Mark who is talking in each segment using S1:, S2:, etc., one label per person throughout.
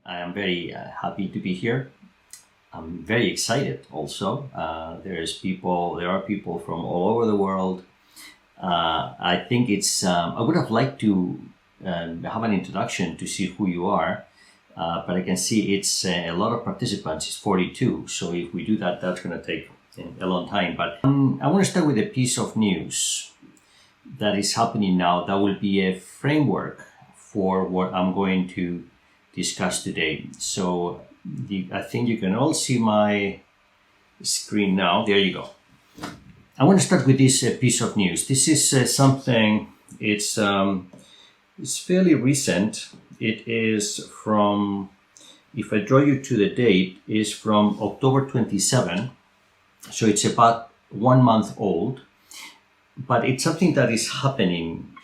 S1: I am very happy to be here. I'm very excited also. There are people from all over the world. I think I would have liked to have an introduction to see who you are, but I can see it's a lot of participants. It's 42. So if we do that, that's going to take a long time. But I want to start with a piece of news that is happening now that will be a framework for what I'm going to discuss today. So I think you can all see my screen now. There you go. I want to start with this piece of news. This is something, it's fairly recent. It is from, if I draw you to the date, is from October 27. So it's about 1 month old, but it's something that is happening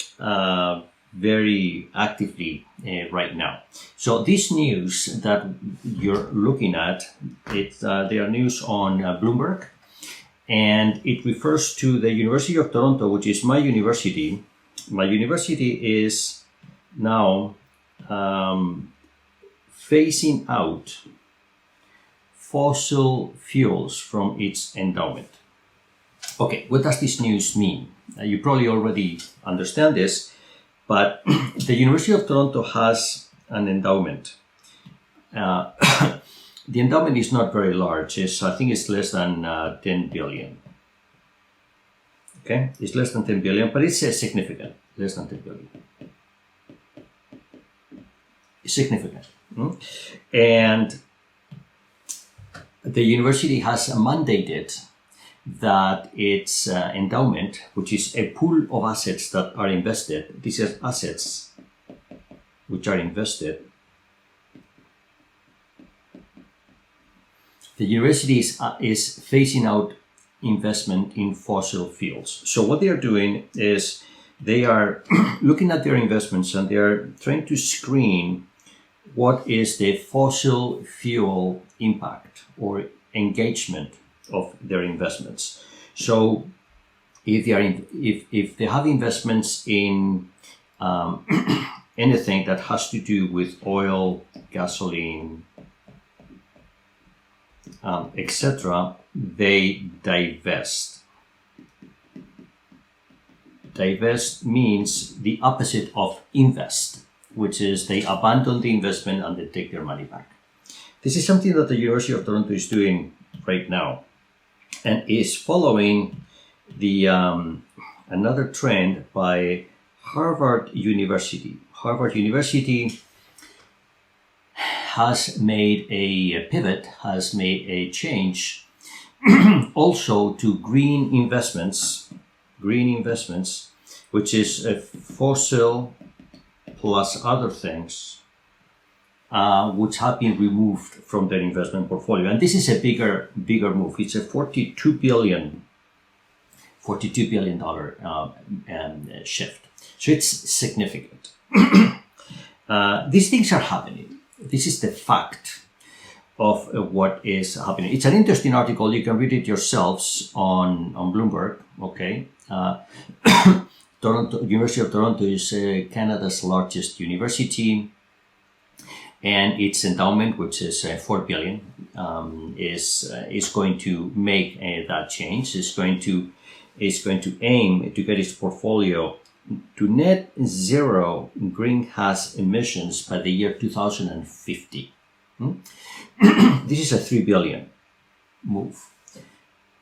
S1: very actively right now. So this news that you're looking at, they are news on Bloomberg, and it refers to the University of Toronto, which is my university. My university is now phasing out fossil fuels from its endowment. Okay, what does this news mean? You probably already understand this, but the University of Toronto has an endowment. The endowment is not very large. I think it's less than 10 billion. Okay, it's less than 10 billion, but it's significant. Less than 10 billion. It's significant. And the university has mandated that its endowment, which is a pool of assets that are invested, these are assets which are invested. The university is phasing out investment in fossil fuels. So what they are doing is they are looking at their investments and they are trying to screen what is the fossil fuel impact or engagement of their investments. So if they have investments in anything that has to do with oil, gasoline, etc., they divest. Divest means the opposite of invest, which is they abandon the investment and they take their money back. This is something that the University of Toronto is doing right now, and is following the another trend by Harvard University. Harvard University has made a pivot, has made a change also to green investments, which is a fossil plus other things, which have been removed from their investment portfolio. And this is a bigger move. It's a $42 billion shift. So it's significant. These things are happening. This is the fact of what is happening. It's an interesting article. You can read it yourselves on Bloomberg. Okay. University of Toronto is Canada's largest university, and its endowment, which is $4 billion, is going to make that change. It's going to aim to get its portfolio to net zero greenhouse emissions by the year 2050. This is a $3 billion move.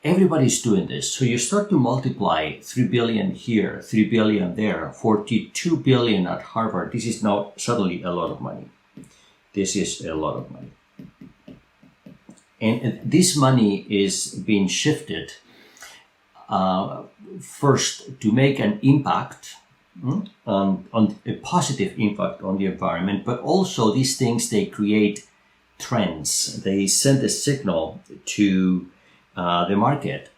S1: Everybody's doing this. So you start to multiply 3 billion here, 3 billion there, 42 billion at Harvard. This is now suddenly a lot of money. This is a lot of money. And this money is being shifted first to make an impact, on a positive impact on the environment, but also these things, they create trends. They send a signal to the market,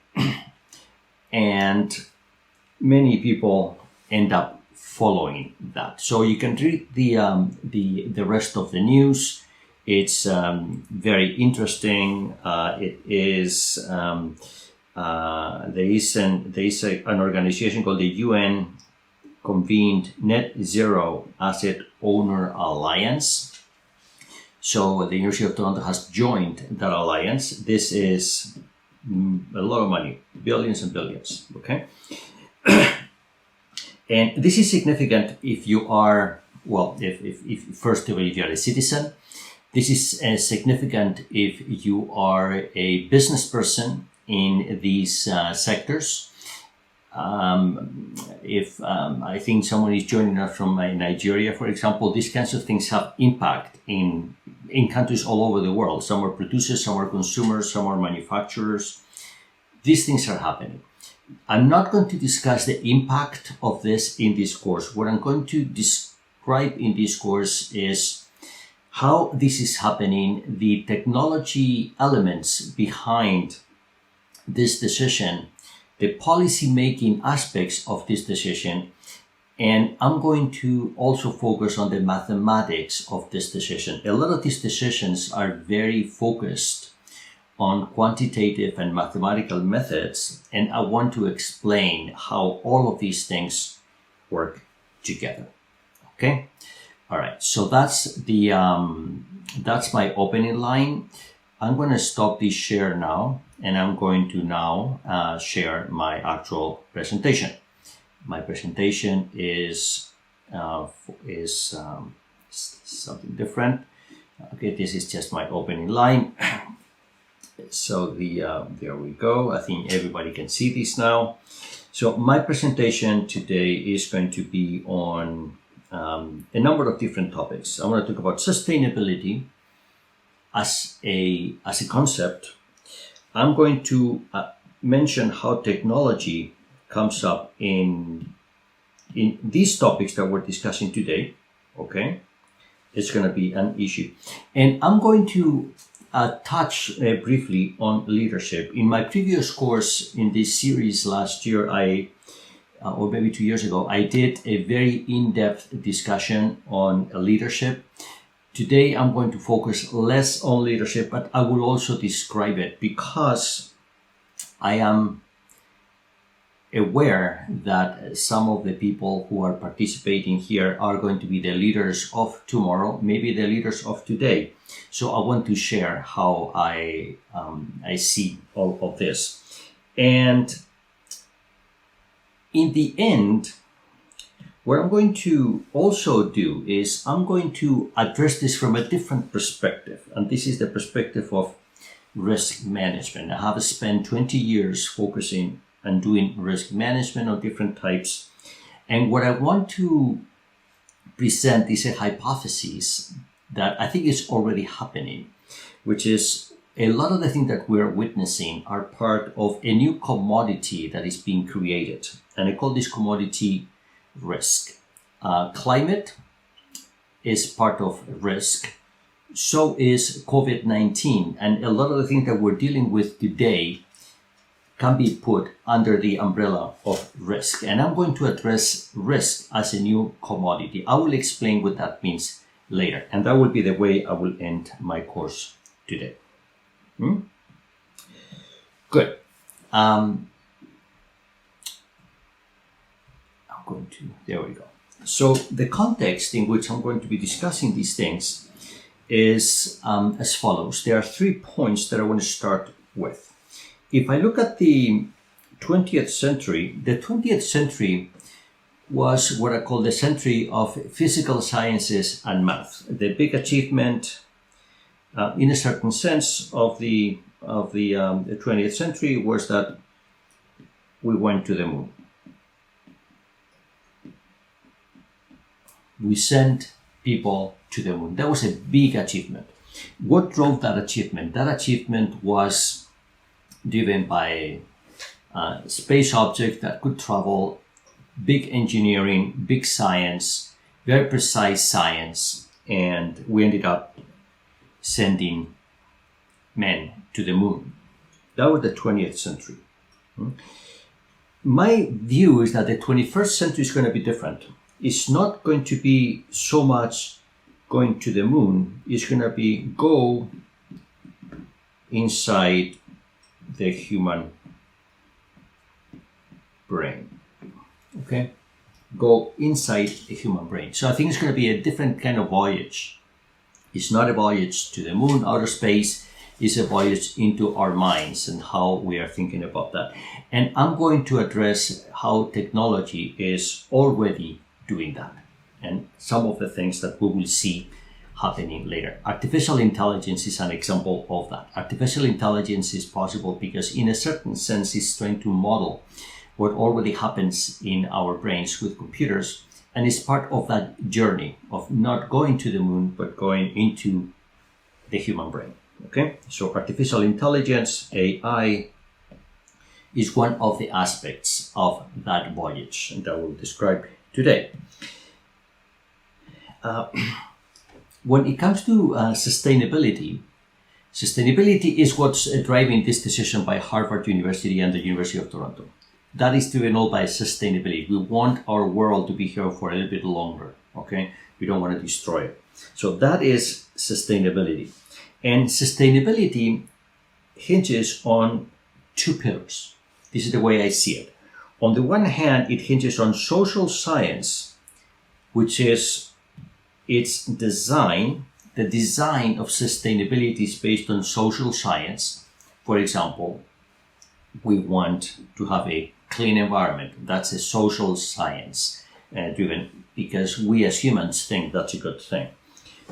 S1: and many people end up following that. So you can read the rest of the news. It's very interesting. It is there is an organization called the UN convened Net Zero Asset Owner Alliance So the University of Toronto has joined that alliance. This is a lot of money, billions and billions, okay? And this is significant if you are, well, if first of all, if you're a citizen. This is significant if you are a business person in these sectors. If I think someone is joining us from Nigeria, for example, these kinds of things have impact in countries all over the world. Some are producers, some are consumers, some are manufacturers. These things are happening. I'm not going to discuss the impact of this in this course. What I'm going to describe in this course is how this is happening, the technology elements behind this decision, the policy-making aspects of this decision, and I'm going to also focus on the mathematics of this decision. A lot of these decisions are very focused on quantitative and mathematical methods, and I want to explain how all of these things work together. Okay? All right, so that's the that's my opening line. I'm going to stop this share now, and I'm going to now share my actual presentation. My presentation is something different. Okay, this is just my opening line. So there we go. I think everybody can see this now. So my presentation today is going to be on a number of different topics. I want to talk about sustainability as a concept. I'm going to mention how technology comes up in these topics that we're discussing today. Okay, it's going to be an issue, and I'm going to touch briefly on leadership. In my previous course in this series last year, or maybe 2 years ago, I did a very in-depth discussion on leadership. Today, I'm going to focus less on leadership, but I will also describe it because I am aware that some of the people who are participating here are going to be the leaders of tomorrow, maybe the leaders of today. So I want to share how I see all of this. And in the end, what I'm going to also do is I'm going to address this from a different perspective. And this is the perspective of risk management. I have spent 20 years focusing on doing risk management of different types. And what I want to present is a hypothesis that I think is already happening, which is a lot of the things that we're witnessing are part of a new commodity that is being created. And I call this commodity risk. Climate is part of risk. So is COVID-19. And a lot of the things that we're dealing with today can be put under the umbrella of risk. And I'm going to address risk as a new commodity. I will explain what that means later. And that will be the way I will end my course today. Good. There we go. So the context in which I'm going to be discussing these things is as follows. There are 3 points that I want to start with. If I look at the 20th century, the 20th century was what I call the century of physical sciences and math. The big achievement, in a certain sense, of the 20th century was that we went to the moon. We sent people to the moon. That was a big achievement. What drove that achievement? That achievement was driven by a space object that could travel, big engineering, big science, very precise science, and we ended up sending men to the moon. That was the 20th century. My view is that the 21st century is going to be different. It's not going to be so much going to the moon. It's going to be go inside the human brain. Okay? Go inside the human brain. So I think it's going to be a different kind of voyage. It's not a voyage to the moon, outer space. It's a voyage into our minds and how we are thinking about that. And I'm going to address how technology is already doing that and some of the things that we will see happening later. Artificial intelligence is an example of that. Artificial intelligence is possible because in a certain sense it's trying to model what already happens in our brains with computers, and it's part of that journey of not going to the moon but going into the human brain. Okay, so artificial intelligence, AI, is one of the aspects of that voyage and I will describe today. When it comes to sustainability is what's driving this decision by Harvard University and the University of Toronto. That is driven all by sustainability. We want our world to be here for a little bit longer, okay? We don't want to destroy it. So that is sustainability. And sustainability hinges on two pillars. This is the way I see it. On the one hand, it hinges on social science, which is its design. The design of sustainability is based on social science. For example, we want to have a clean environment. That's a social science driven because we as humans think that's a good thing.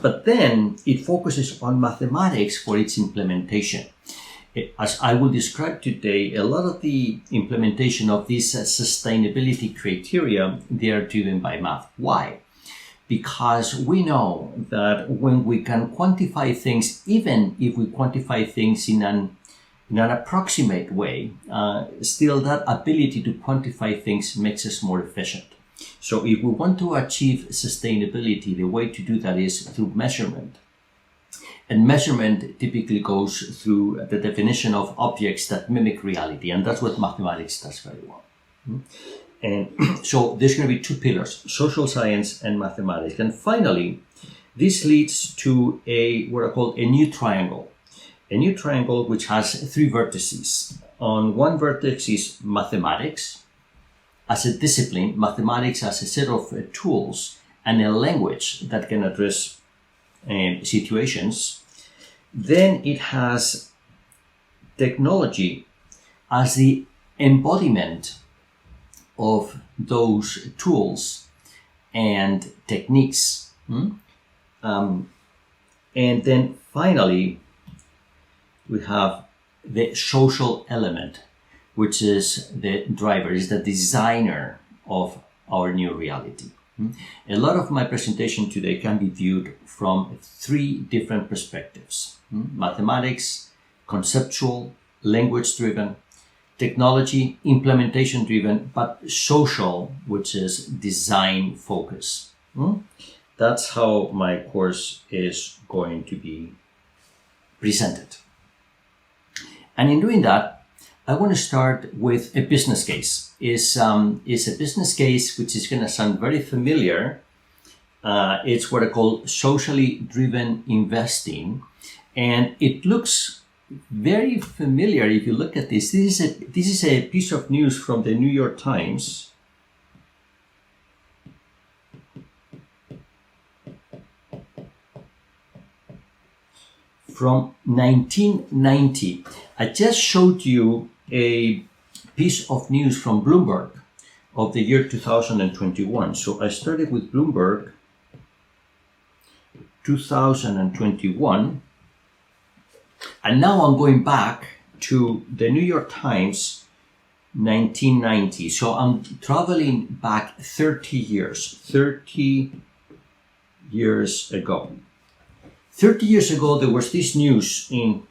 S1: But then it focuses on mathematics for its implementation. As I will describe today, a lot of the implementation of these sustainability criteria, they are driven by math. Why? Because we know that when we can quantify things, even if we quantify things in an approximate way, still that ability to quantify things makes us more efficient. So if we want to achieve sustainability, the way to do that is through measurement. And measurement typically goes through the definition of objects that mimic reality, and that's what mathematics does very well. And so there's going to be two pillars, social science and mathematics. And finally, this leads to what I call a new triangle. A new triangle which has three vertices. On one vertex is mathematics as a discipline, mathematics as a set of tools and a language that can address situations. Then it has technology as the embodiment of those tools and techniques. And then finally, we have the social element, which is the driver, is the designer of our new reality. A lot of my presentation today can be viewed from three different perspectives. Mathematics, conceptual, language-driven, technology, implementation-driven, but social, which is design-focused. That's how my course is going to be presented. And in doing that, I want to start with a business case. It's a business case which is going to sound very familiar. It's what I call socially driven investing. And it looks very familiar if you look at this. This is a piece of news from the New York Times. From 1990. I just showed you a piece of news from Bloomberg of the year 2021. So I started with Bloomberg 2021. And now I'm going back to the New York Times 1990. So I'm traveling back 30 years ago. 30 years ago, there was this news in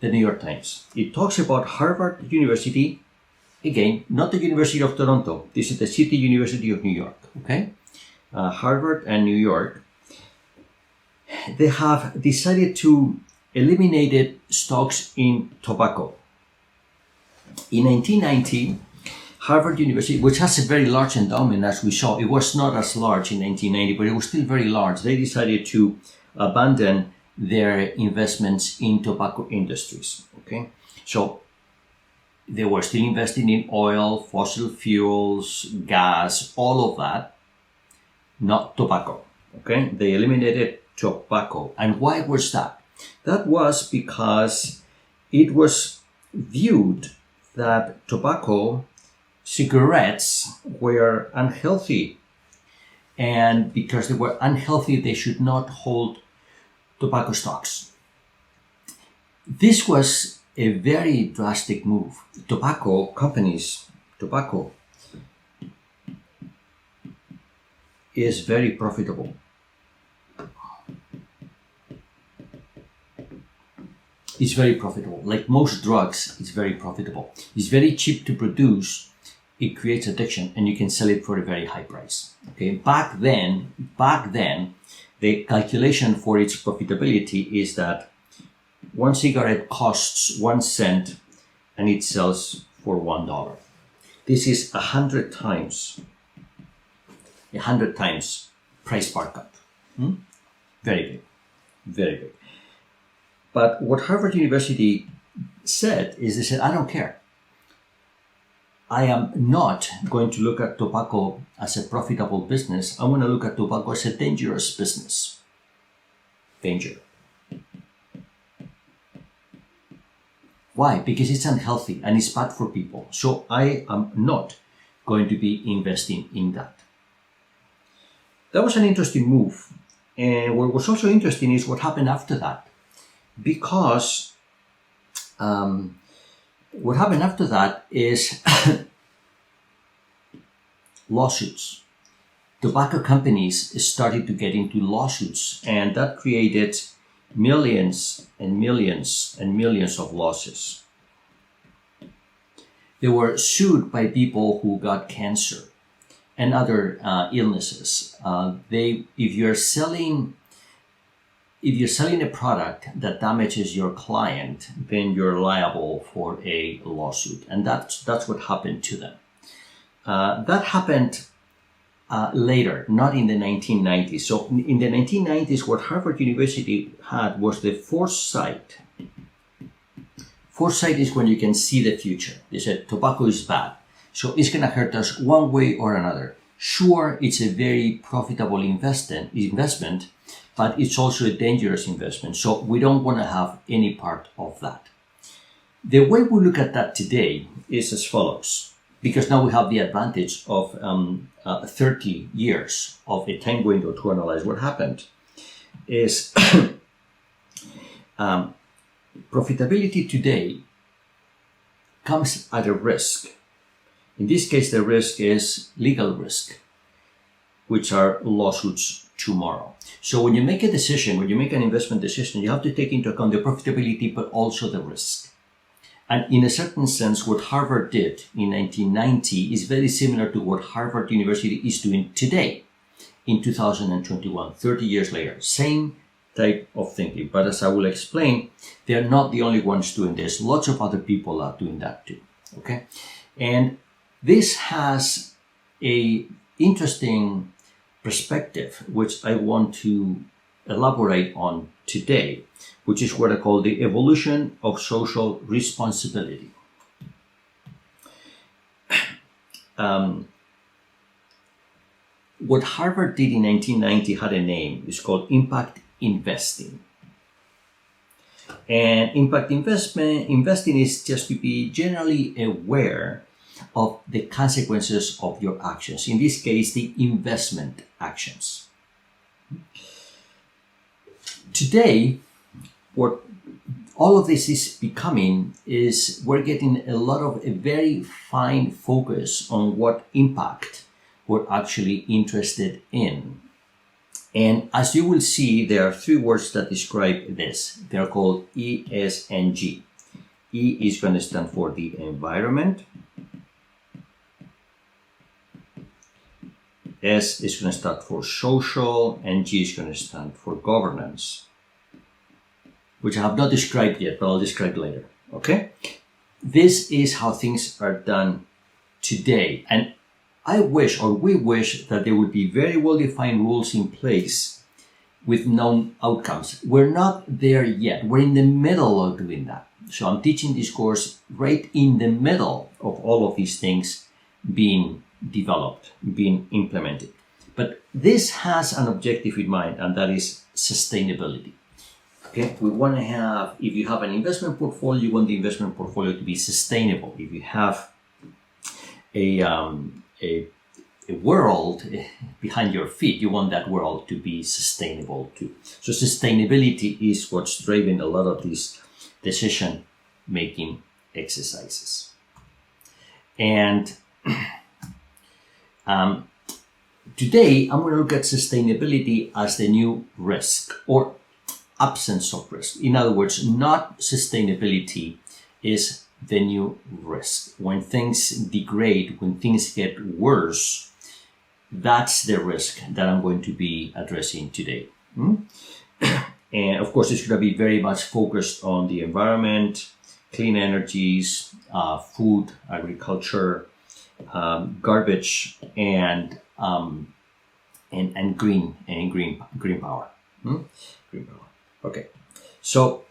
S1: the New York Times. It talks about Harvard University, again, not the University of Toronto. This is the City University of New York, okay? Harvard and New York. They have decided to eliminate stocks in tobacco. In 1990, Harvard University, which has a very large endowment, as we saw, it was not as large in 1990, but it was still very large. They decided to abandon their investments in tobacco industries. Okay, so they were still investing in oil, fossil fuels, gas, all of that, not tobacco. Okay, they eliminated tobacco. And why was that? That was because it was viewed that tobacco, cigarettes were unhealthy. And because they were unhealthy, they should not hold tobacco stocks. This was a very drastic move. Tobacco companies, tobacco is very profitable. It's very profitable. Like most drugs, it's very profitable. It's very cheap to produce. It creates addiction, and you can sell it for a very high price. Okay. Back then, the calculation for its profitability is that one cigarette costs 1 cent, and it sells for $1. This is 100 times price markup. Very big, very big. But what Harvard University said is, they said, I don't care. I am not going to look at tobacco as a profitable business. I want to look at tobacco as a dangerous business. Danger. Why? Because it's unhealthy and it's bad for people. So I am not going to be investing in that. That was an interesting move. And what was also interesting is what happened after that. Because what happened after that is lawsuits. Tobacco companies started to get into lawsuits, and that created millions and millions and millions of losses. They were sued by people who got cancer and other illnesses. If you're selling a product that damages your client, then you're liable for a lawsuit, and that's what happened to them. That happened later, not in the 1990s. So in the 1990s, what Harvard University had was the foresight. Foresight is when you can see the future. They said tobacco is bad, so it's going to hurt us one way or another. Sure, it's a very profitable investment, but it's also a dangerous investment. So we don't want to have any part of that. The way we look at that today is as follows, because now we have the advantage of 30 years of a time window to analyze what happened, is profitability today comes at a risk. In this case, the risk is legal risk, which are lawsuits tomorrow. So when you make a decision, when you make an investment decision, you have to take into account the profitability, but also the risk. And in a certain sense, what Harvard did in 1990 is very similar to what Harvard University is doing today in 2021, 30 years later. Same type of thinking. But as I will explain, they're not the only ones doing this. Lots of other people are doing that too. Okay? And this has a interesting perspective, which I want to elaborate on today, which is what I call the evolution of social responsibility. What Harvard did in 1990 had a name. It's called impact investing. And impact investing is just to be generally aware of the consequences of your actions. In this case, the investment actions. Today, what all of this is becoming is we're getting a lot of a very fine focus on what impact we're actually interested in. And as you will see, there are three words that describe this. They're called ESG. E is going to stand for the environment. S is going to stand for social, and G is going to stand for governance, which I have not described yet, but I'll describe later. Okay? This is how things are done today. And I wish, or we wish, that there would be very well-defined rules in place with known outcomes. We're not there yet. We're in the middle of doing that. So I'm teaching this course right in the middle of all of these things being developed, being implemented. But this has an objective in mind, and that is sustainability. Okay, we want to have, if you have an investment portfolio, you want the investment portfolio to be sustainable. If you have a world behind your feet, you want that world to be sustainable too. So sustainability is what's driving a lot of these decision-making exercises. And today, I'm going to look at sustainability as the new risk or absence of risk. In other words, not sustainability is the new risk. When things degrade, when things get worse, that's the risk that I'm going to be addressing today. And of course, it's going to be very much focused on the environment, clean energies, food, agriculture, garbage, and green power. Green power. Okay, so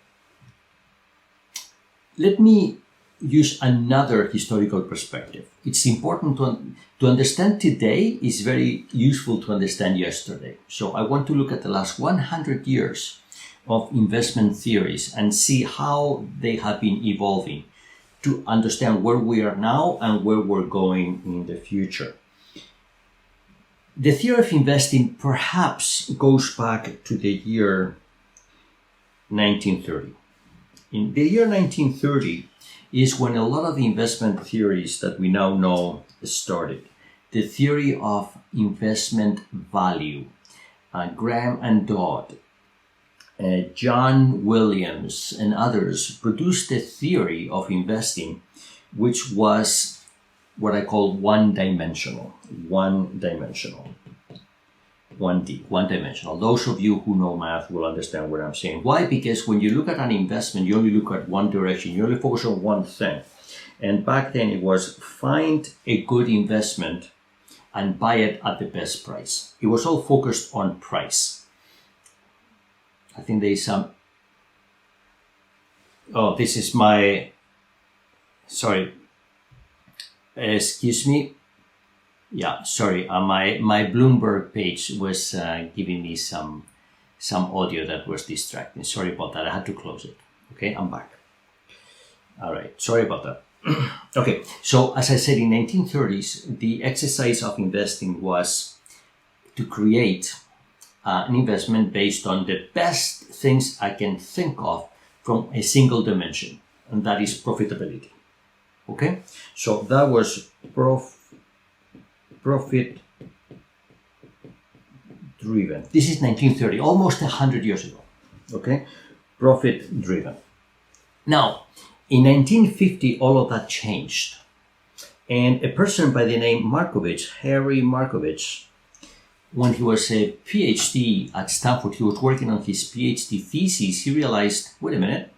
S1: let me use another historical perspective. It's important to understand today is very useful to understand yesterday. So I want to look at the last 100 years of investment theories and see how they have been evolving to understand where we are now and where we're going in the future. The theory of investing perhaps goes back to the year 1930. In the year 1930 is when a lot of the investment theories that we now know started. The theory of investment value, Graham and Dodd, John Williams and others produced a theory of investing which was what I call one-dimensional. 1D, one-dimensional. Those of you who know math will understand what I'm saying. Why? Because when you look at an investment, you only look at one direction. You only focus on one thing. And back then it was find a good investment and buy it at the best price. It was all focused on price. I think there is some... Oh, this is my... Sorry. Excuse me. Yeah, sorry. My Bloomberg page was giving me some audio that was distracting. Sorry about that. I had to close it. Okay, I'm back. All right. Sorry about that. Okay. So as I said, in 1930s, the exercise of investing was to create an investment based on the best things I can think of from a single dimension, and that is profitability. Okay. So that was profit driven. This is 1930, almost 100 years ago. Okay, profit driven. Now, in 1950, all of that changed, and a person by the name Markovich, Harry Markovich, when he was a PhD at Stanford, he was working on his PhD thesis. He realized, wait a minute,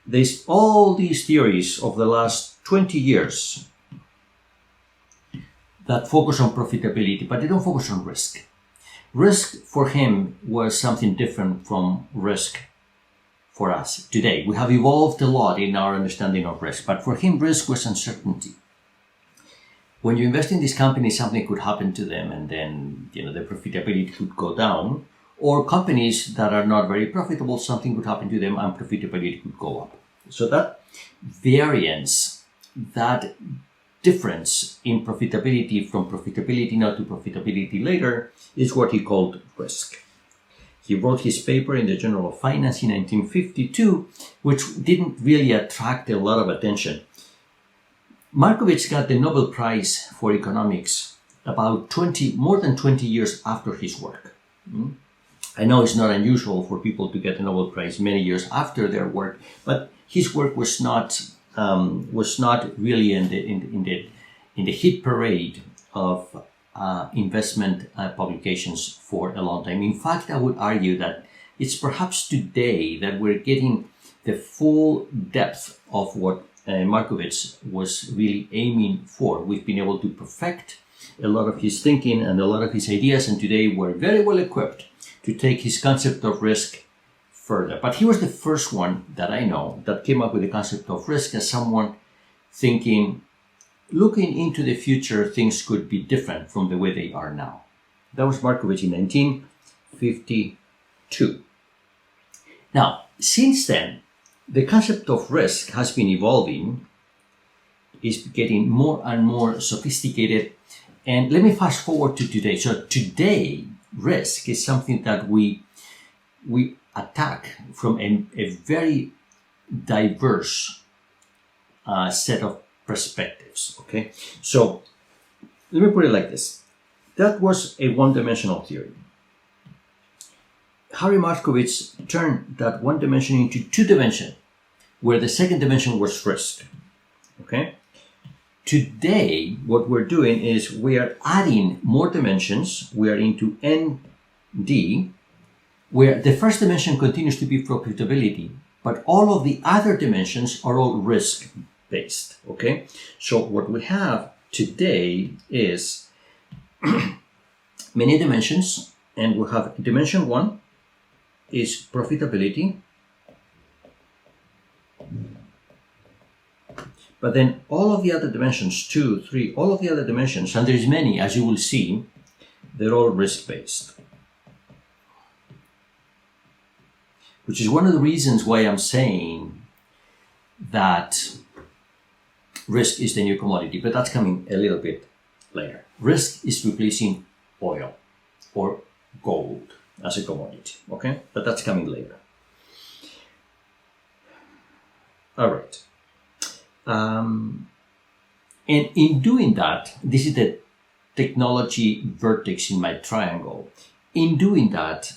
S1: there's all these theories of the last 20 years that focus on profitability, but they don't focus on risk. Risk for him was something different from risk for us today. We have evolved a lot in our understanding of risk, but for him, risk was uncertainty. When you invest in these companies, something could happen to them, and then the profitability could go down. Or companies that are not very profitable, something could happen to them, and profitability could go up. So that variance, that difference in profitability from profitability now to profitability later is what he called risk. He wrote his paper in the Journal of Finance in 1952, which didn't really attract a lot of attention. Markovich got the Nobel Prize for Economics about more than 20 years after his work. I know it's not unusual for people to get the Nobel Prize many years after their work, but his work was not really in the hit parade of investment publications for a long time. In fact, I would argue that it's perhaps today that we're getting the full depth of what Markovich was really aiming for. We've been able to perfect a lot of his thinking and a lot of his ideas, and today we're very well equipped to take his concept of risk further. But he was the first one that I know that came up with the concept of risk as someone thinking, looking into the future, things could be different from the way they are now. That was Markovich in 1952. 2. Now, since then, the concept of risk has been evolving, is getting more and more sophisticated. And let me fast forward to today. So today, risk is something that we attack from a very diverse set of perspectives. Okay, so let me put it like this. That was a one-dimensional theory. Harry Markowitz turned that one dimension into two dimension, where the second dimension was risk. Okay. Today, what we're doing is we are adding more dimensions. We are into ND, where the first dimension continues to be profitability, but all of the other dimensions are all risk-based. Okay. So what we have today is many dimensions, and we have dimension 1 is profitability. But then all of the other dimensions, 2, 3, all of the other dimensions, and there's many, as you will see, they're all risk-based. Which is one of the reasons why I'm saying that risk is the new commodity, but that's coming a little bit later. Risk is replacing oil or gold as a commodity, okay? But that's coming later. All right. And in doing that, this is the technology vertex in my triangle. In doing that,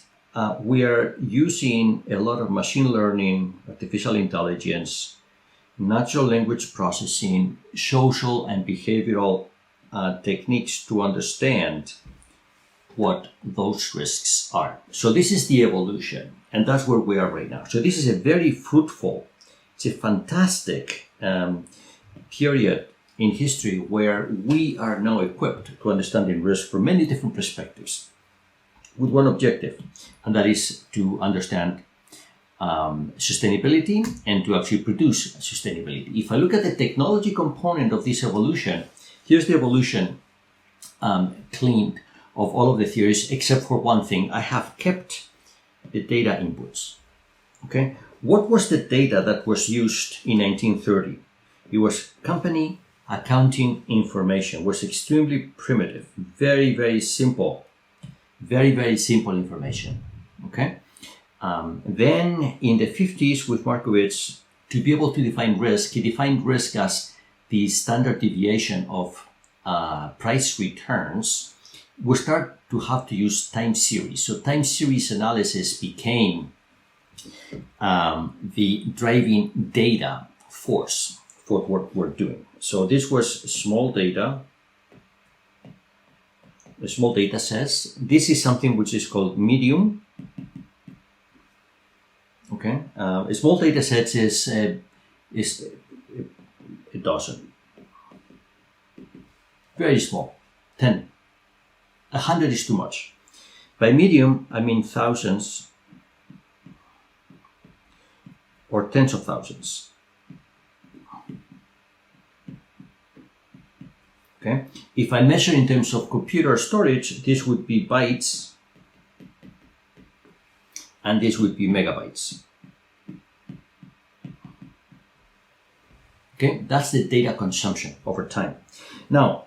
S1: we are using a lot of machine learning, artificial intelligence, natural language processing, social and behavioral techniques to understand what those risks are. So this is the evolution, and that's where we are right now. So this is a very fruitful, it's a fantastic period in history where we are now equipped to understanding risk from many different perspectives with one objective, and that is to understand sustainability and to actually produce sustainability. If I look at the technology component of this evolution, here's the evolution cleaned of all of the theories, except for one thing. I have kept the data inputs. Okay, what was the data that was used in 1930? It was company accounting information. It was extremely primitive, very, very simple, very simple information. Okay. Then in the 50s with Markowitz, to be able to define risk, he defined risk as the standard deviation of price returns. We start to have to use time series. So time series analysis became the driving data force for what we're doing. So this was small data. The small data sets. This is something which is called medium. Okay, a small data sets is a dozen. Very small, 10. 100 is too much. By medium, I mean thousands or tens of thousands. Okay. If I measure in terms of computer storage, this would be bytes, and this would be megabytes. Okay, that's the data consumption over time. Now,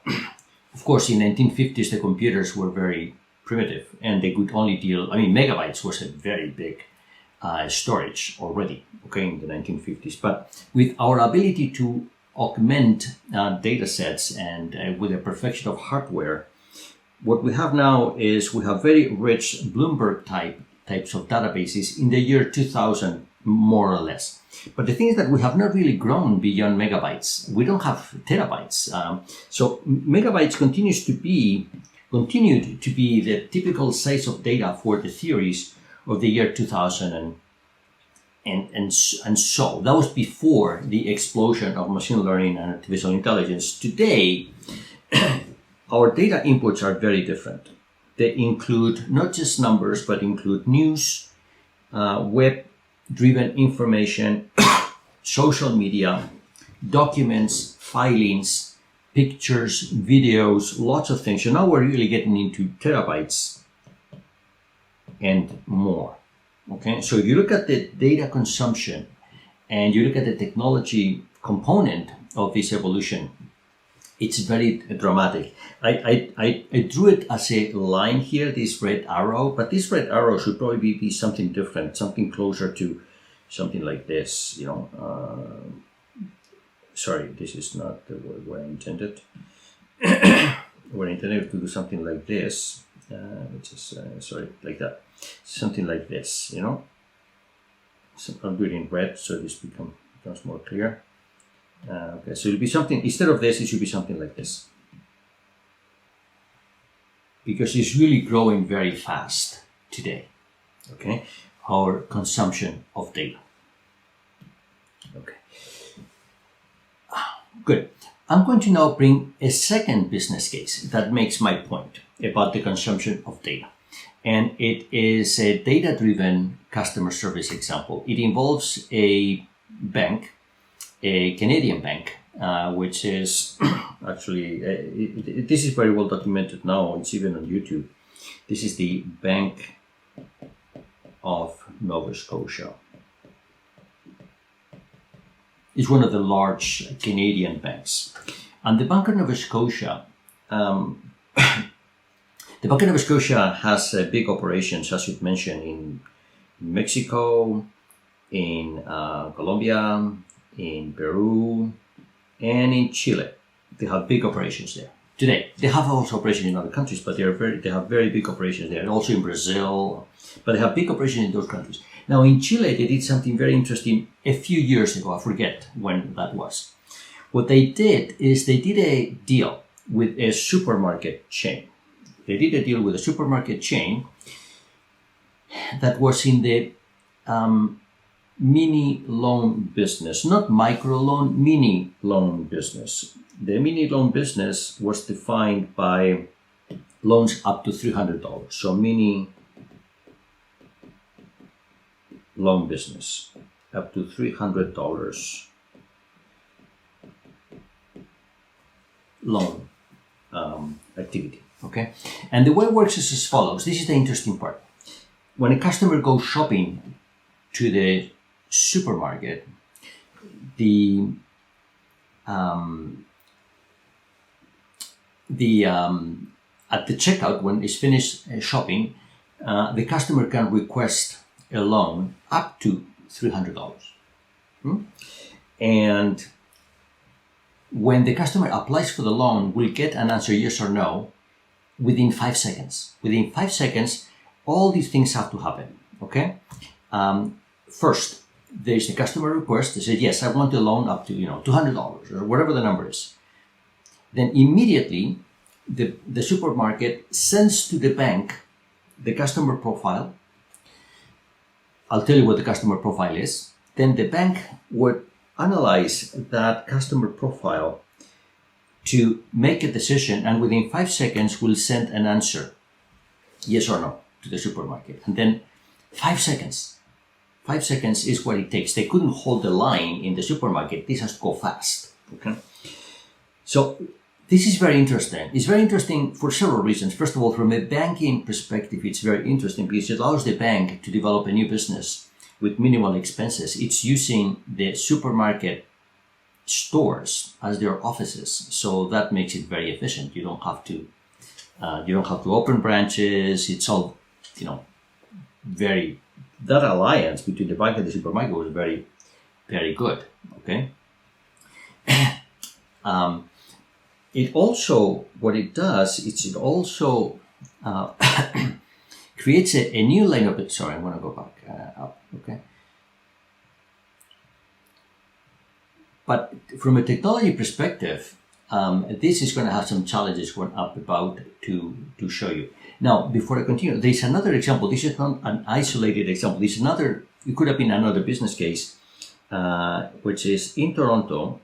S1: of course, in 1950s, the computers were very primitive, and they could only deal, megabytes was a very big storage already, okay, in the 1950s. But with our ability to augment data sets and with the perfection of hardware, what we have now is we have very rich Bloomberg types of databases in the year 2000, more or less. But the thing is that we have not really grown beyond megabytes. We don't have terabytes. So megabytes continued to be the typical size of data for the theories of the year 2000 and so. That was before the explosion of machine learning and artificial intelligence. Today, our data inputs are very different. They include not just numbers, but include news, web-driven information, social media, documents, filings, pictures, videos, lots of things. So now we're really getting into terabytes and more. Okay, so you look at the data consumption and you look at the technology component of this evolution, it's very dramatic. I drew it as a line here, this red arrow, but this red arrow should probably be something different, something closer to something like this, you know. Sorry, this is not the word where I intended. We're intended to do something like this, which is, sorry, like that. Something like this, you know. So I'm doing it in red so this becomes more clear. Okay, so it'll be something, instead of this, it should be something like this. Because it's really growing very fast today, okay? Our consumption of data. Okay. Good. I'm going to now bring a second business case that makes my point about the consumption of data. And it is a data-driven customer service example. It involves a bank, a Canadian bank, which is actually, this is very well documented now. It's even on YouTube. This is the Bank of Nova Scotia. It's one of the large Canadian banks. And the Bank of Nova Scotia, the Bank of Nova Scotia has big operations, as you mentioned, in Mexico, in Colombia, in Peru, and in Chile. They have big operations there today. They have also operations in other countries, but they have very big operations there, and also in Brazil. But they have big operations in those countries. Now in Chile, they did something very interesting a few years ago. I forget when that was. What they did is they did a deal with a supermarket chain. They did a deal with a supermarket chain that was in the mini loan business, not micro loan, mini loan business. The mini loan business was defined by loans up to $300. So mini loan business up to $300 loan activity. Okay, and the way it works is as follows. This is the interesting part. When a customer goes shopping to the supermarket, at the checkout, when it's finished shopping, the customer can request a loan up to $300. And when the customer applies for the loan, will get an answer yes or no within 5 seconds. Within 5 seconds, all these things have to happen. Okay. First, there is a customer request. They say, yes, I want a loan up to $200 or whatever the number is. Then immediately, the supermarket sends to the bank the customer profile. I'll tell you what the customer profile is. Then the bank would analyze that customer profile to make a decision, and within 5 seconds will send an answer, yes or no, to the supermarket. And then 5 seconds. 5 seconds is what it takes. They couldn't hold the line in the supermarket. This has to go fast. Okay. So this is very interesting. It's very interesting for several reasons. First of all, from a banking perspective, it's very interesting because it allows the bank to develop a new business with minimal expenses. It's using the supermarket stores as their offices, so that makes it very efficient. You don't have to open branches. It's all, very. That alliance between the bank and the supermarket was very, very good. Okay. It also, what it does, it also creates a new line of, sorry, I'm going to go back up, okay? But from a technology perspective, this is going to have some challenges what I'm about to show you. Now, before I continue, there's another example. This is not an isolated example. This is another, it could have been another business case, which is in Toronto,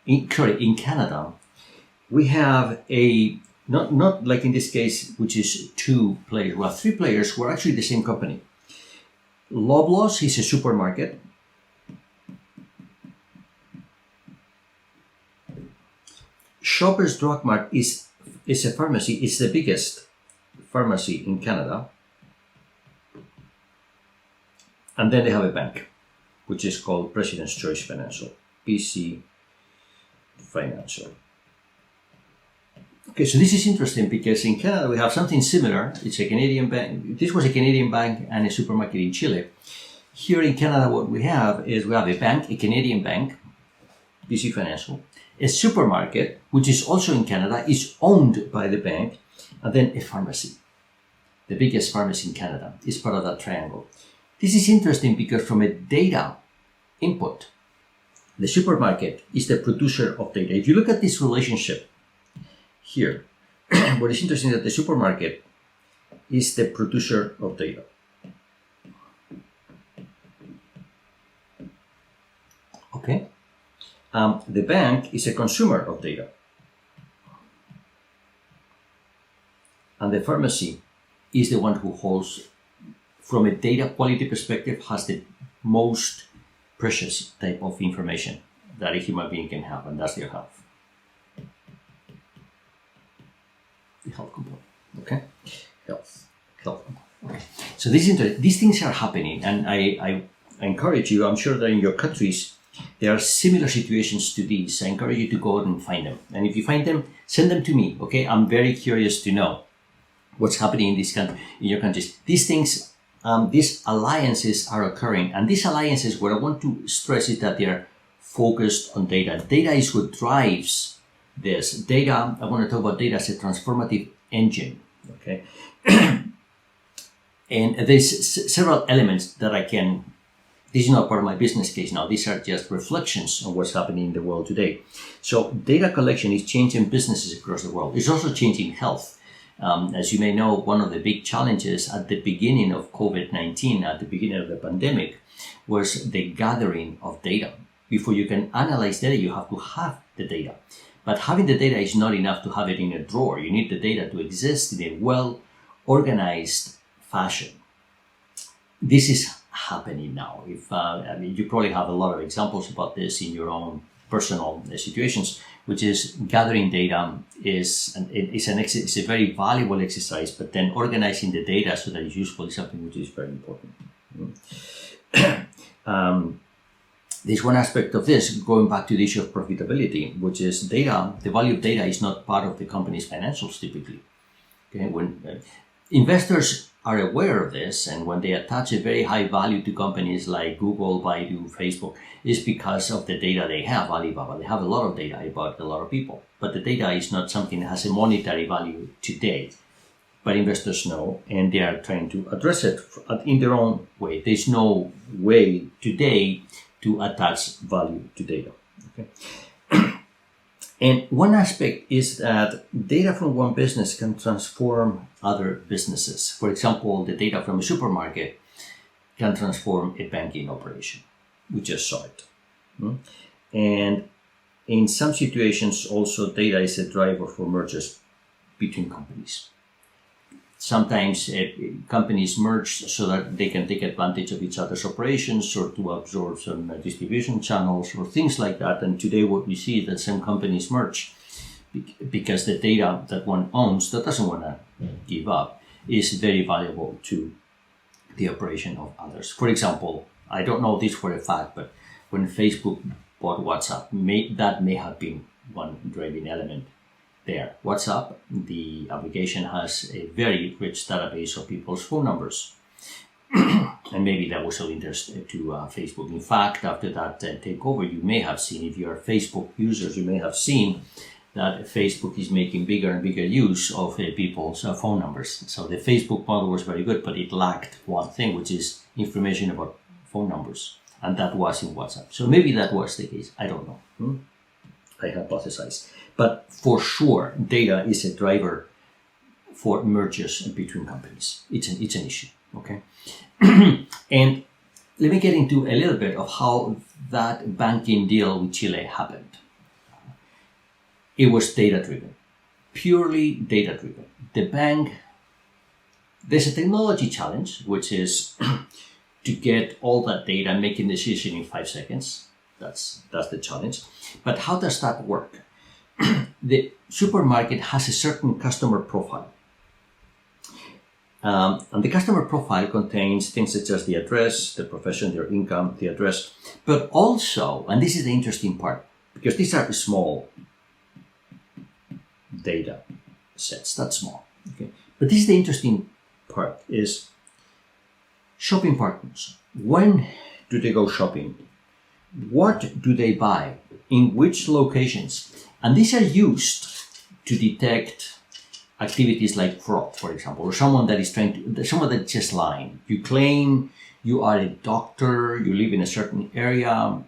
S1: in Canada. We have not like in this case, which is 2 players. Well, 3 players who are actually the same company. Loblaws is a supermarket. Shoppers Drug Mart is a pharmacy. It's the biggest pharmacy in Canada. And then they have a bank, which is called President's Choice Financial, PC Financial. Okay, so this is interesting because in Canada we have something similar. It's a Canadian bank. This was a Canadian bank and a supermarket in Chile. Here in Canada, what we have is we have a bank, a Canadian bank, PC Financial, a supermarket, which is also in Canada, is owned by the bank, and then a pharmacy. The biggest pharmacy in Canada is part of that triangle. This is interesting because from a data input, the supermarket is the producer of data. If you look at this relationship here, what is interesting is that the supermarket is the producer of data. Okay. The bank is a consumer of data. And the pharmacy is the one who holds, from a data quality perspective, has the most precious type of information that a human being can have, and that's their health. The health component. Okay? Health component. Okay. So these things are happening, and I encourage you, I'm sure that in your countries, there are similar situations to these. I encourage you to go out and find them. And if you find them, send them to me, okay? I'm very curious to know what's happening in your countries. These things, these alliances are occurring. And these alliances, what I want to stress is that they're focused on data. Data is what drives this. Data, I want to talk about data as a transformative engine, okay? And there's several elements that this is not part of my business case now. These are just reflections on what's happening in the world today. So data collection is changing businesses across the world. It's also changing health. As you may know, one of the big challenges at the beginning of COVID-19, at the beginning of the pandemic, was the gathering of data. Before you can analyze data, you have to have the data. But having the data is not enough to have it in a drawer. You need the data to exist in a well-organized fashion. This is happening now. You probably have a lot of examples about this in your own personal situations, which is gathering data is a very valuable exercise, but then organizing the data so that it's useful is something which is very important. There's one aspect of this, going back to the issue of profitability, which is data. The value of data is not part of the company's financials typically. Okay, when investors are aware of this, and when they attach a very high value to companies like Google, Baidu, Facebook, is because of the data they have. Alibaba, they have a lot of data about a lot of people, but the data is not something that has a monetary value today. But investors know, and they are trying to address it in their own way. There's no way today to attach value to data. Okay. And one aspect is that data from one business can transform other businesses. For example, the data from a supermarket can transform a banking operation. We just saw it. And in some situations, also data is a driver for mergers between companies. Sometimes companies merge so that they can take advantage of each other's operations or to absorb some distribution channels or things like that. And today what we see is that some companies merge because the data that one owns, that doesn't want to give up, is very valuable to the operation of others. For example, I don't know this for a fact, but when Facebook bought WhatsApp, that may have been one driving element there. WhatsApp, the application, has a very rich database of people's phone numbers. And maybe that was of interest to Facebook. In fact, after that takeover, you may have seen, if you are Facebook users, you may have seen that Facebook is making bigger and bigger use of people's phone numbers. So the Facebook model was very good, but it lacked one thing, which is information about phone numbers. And that was in WhatsApp. So maybe that was the case. I don't know. I hypothesize. But for sure, data is a driver for mergers between companies. It's an issue, okay? And let me get into a little bit of how that banking deal with Chile happened. It was data-driven, purely data-driven. The bank, there's a technology challenge, which is to get all that data, making a decision in 5 seconds. That's the challenge. But how does that work? The supermarket has a certain customer profile. And the customer profile contains things such as the address, the profession, their income, the address, but also, and this is the interesting part, because these are small data sets, that's small, okay? But this is the interesting part, is shopping partners. When do they go shopping? What do they buy? In which locations? And these are used to detect activities like fraud, for example, or someone that is someone that's just lying. You claim you are a doctor, you live in a certain area,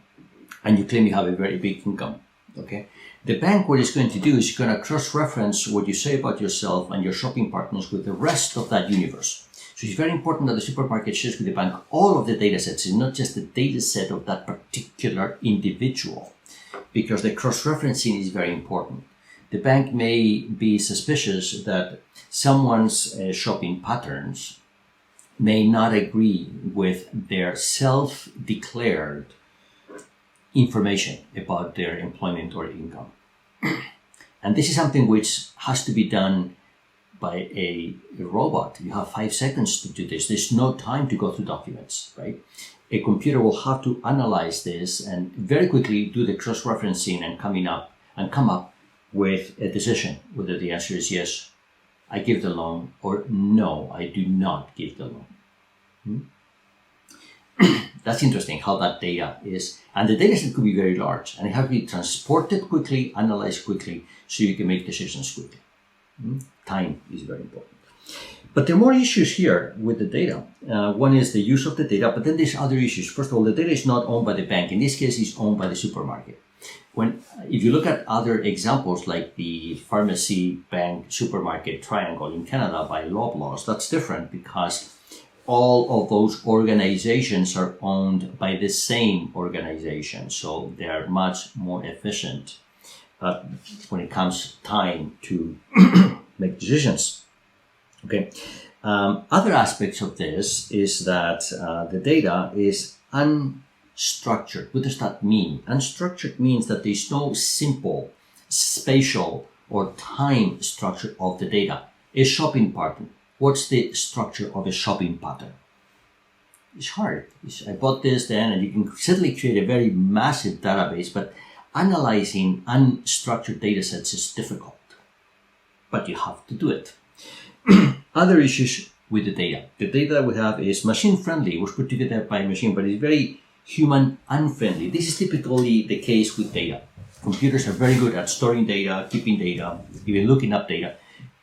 S1: and you claim you have a very big income, okay? The bank, what it's going to do is going to cross-reference what you say about yourself and your shopping partners with the rest of that universe. So it's very important that the supermarket shares with the bank all of the data sets, and not just the data set of that particular individual, because the cross-referencing is very important. The bank may be suspicious that someone's shopping patterns may not agree with their self-declared information about their employment or income. And this is something which has to be done by a robot. You have 5 seconds to do this. There's no time to go through documents, right? A computer will have to analyze this and very quickly do the cross-referencing and come up with a decision, whether the answer is yes, I give the loan, or no, I do not give the loan. That's interesting how that data is. And the data set could be very large, and it has to be transported quickly, analyzed quickly, so you can make decisions quickly. Time is very important. But there are more issues here with the data. One is the use of the data, but then there's other issues. First of all, the data is not owned by the bank. In this case, it's owned by the supermarket. If you look at other examples like the pharmacy, bank, supermarket triangle in Canada by Loblaws, that's different because all of those organizations are owned by the same organization. So they are much more efficient when it comes time to make decisions. Okay. Other aspects of this is that the data is unstructured. What does that mean? Unstructured means that there's no simple spatial or time structure of the data. A shopping pattern. What's the structure of a shopping pattern? It's hard. I bought this then, and you can certainly create a very massive database, but analyzing unstructured data sets is difficult. But you have to do it. Other issues with the data. The data that we have is machine friendly. It was put together by a machine, but it's very human unfriendly. This is typically the case with data. Computers are very good at storing data, keeping data, even looking up data,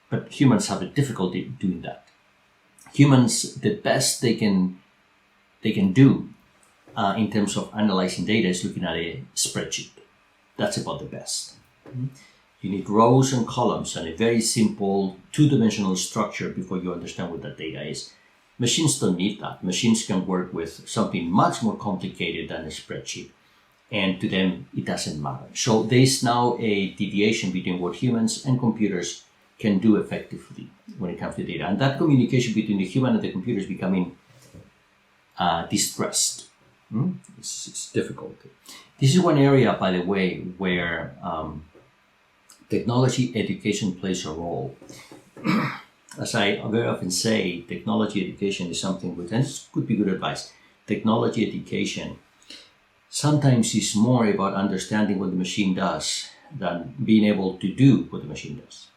S1: but humans have a difficulty doing that. Humans, the best they can do in terms of analyzing data is looking at a spreadsheet. That's about the best. You need rows and columns and a very simple two-dimensional structure before you understand what that data is. Machines don't need that. Machines can work with something much more complicated than a spreadsheet. And to them, it doesn't matter. So there's now a deviation between what humans and computers can do effectively when it comes to data. And that communication between the human and the computer is becoming distressed. It's difficult. This is one area, by the way, where technology education plays a role. As I very often say, technology education is something which, and this could be good advice, technology education sometimes is more about understanding what the machine does than being able to do what the machine does.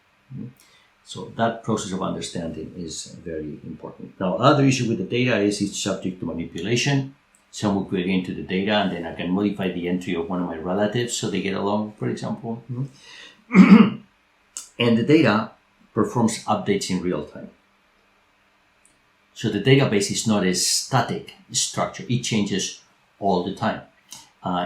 S1: So that process of understanding is very important. Now, other issue with the data is it's subject to manipulation. Someone could get into the data and then I can modify the entry of one of my relatives so they get along, for example. And the data performs updates in real time. So the database is not a static structure. It changes all the time.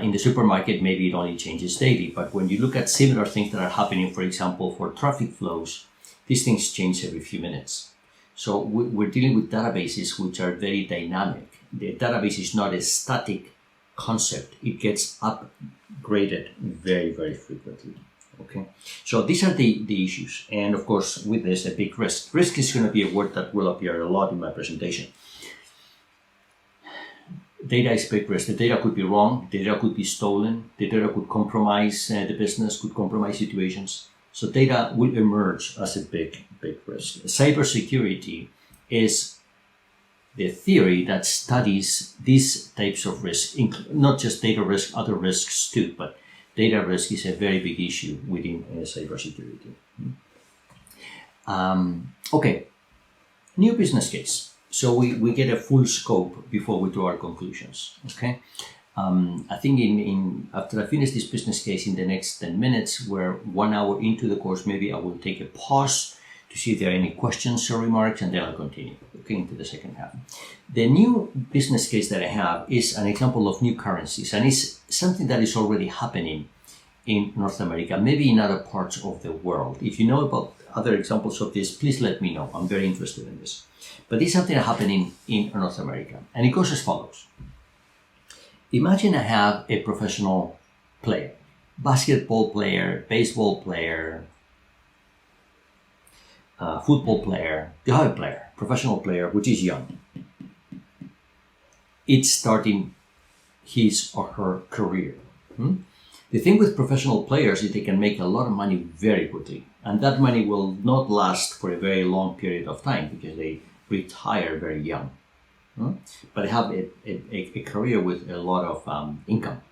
S1: In the supermarket, maybe it only changes daily. But when you look at similar things that are happening, for example, for traffic flows, these things change every few minutes. So we're dealing with databases which are very dynamic. The database is not a static concept. It gets upgraded very, very frequently. Okay, so these are the issues. And of course, with this, a big risk. Risk is going to be a word that will appear a lot in my presentation. Data is big risk. The data could be wrong. The data could be stolen. The data could compromise the business, could compromise situations. So data will emerge as a big risk. Cybersecurity is the theory that studies these types of risk, not just data risk, other risks too, but data risk is a very big issue within cybersecurity. Okay, new business case. So we get a full scope before we draw our conclusions. Okay, I think after I finish this business case in the next 10 minutes, we're 1 hour into the course. Maybe I will take a pause to see if there are any questions or remarks, and then I'll continue into the second half. The new business case that I have is an example of new currencies, and it's something that is already happening in North America, maybe in other parts of the world. If you know about other examples of this, please let me know. I'm very interested in this. But this is something happening in North America, and it goes as follows. Imagine I have a professional player, basketball player, baseball player, football player, you have a player, professional player, which is young. It's starting his or her career. The thing with professional players is they can make a lot of money very quickly, and that money will not last for a very long period of time because they retire very young. But they have a career with a lot of income.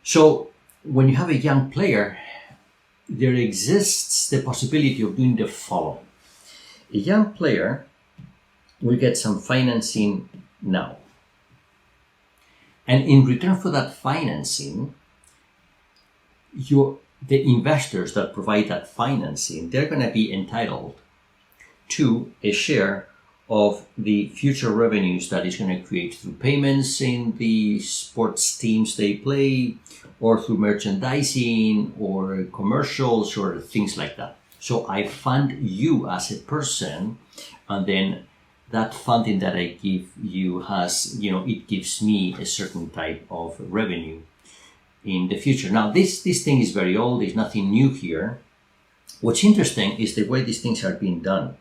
S1: So when you have a young player, there exists the possibility of doing the following. A young player will get some financing now. And in return for that financing, the investors that provide that financing, they're going to be entitled to a share of the future revenues that is going to create through payments in the sports teams they play, or through merchandising or commercials or things like that. So I fund you as a person, and then that funding that I give you has, it gives me a certain type of revenue in the future. Now, this thing is very old. There's nothing new here. What's interesting is the way these things are being done,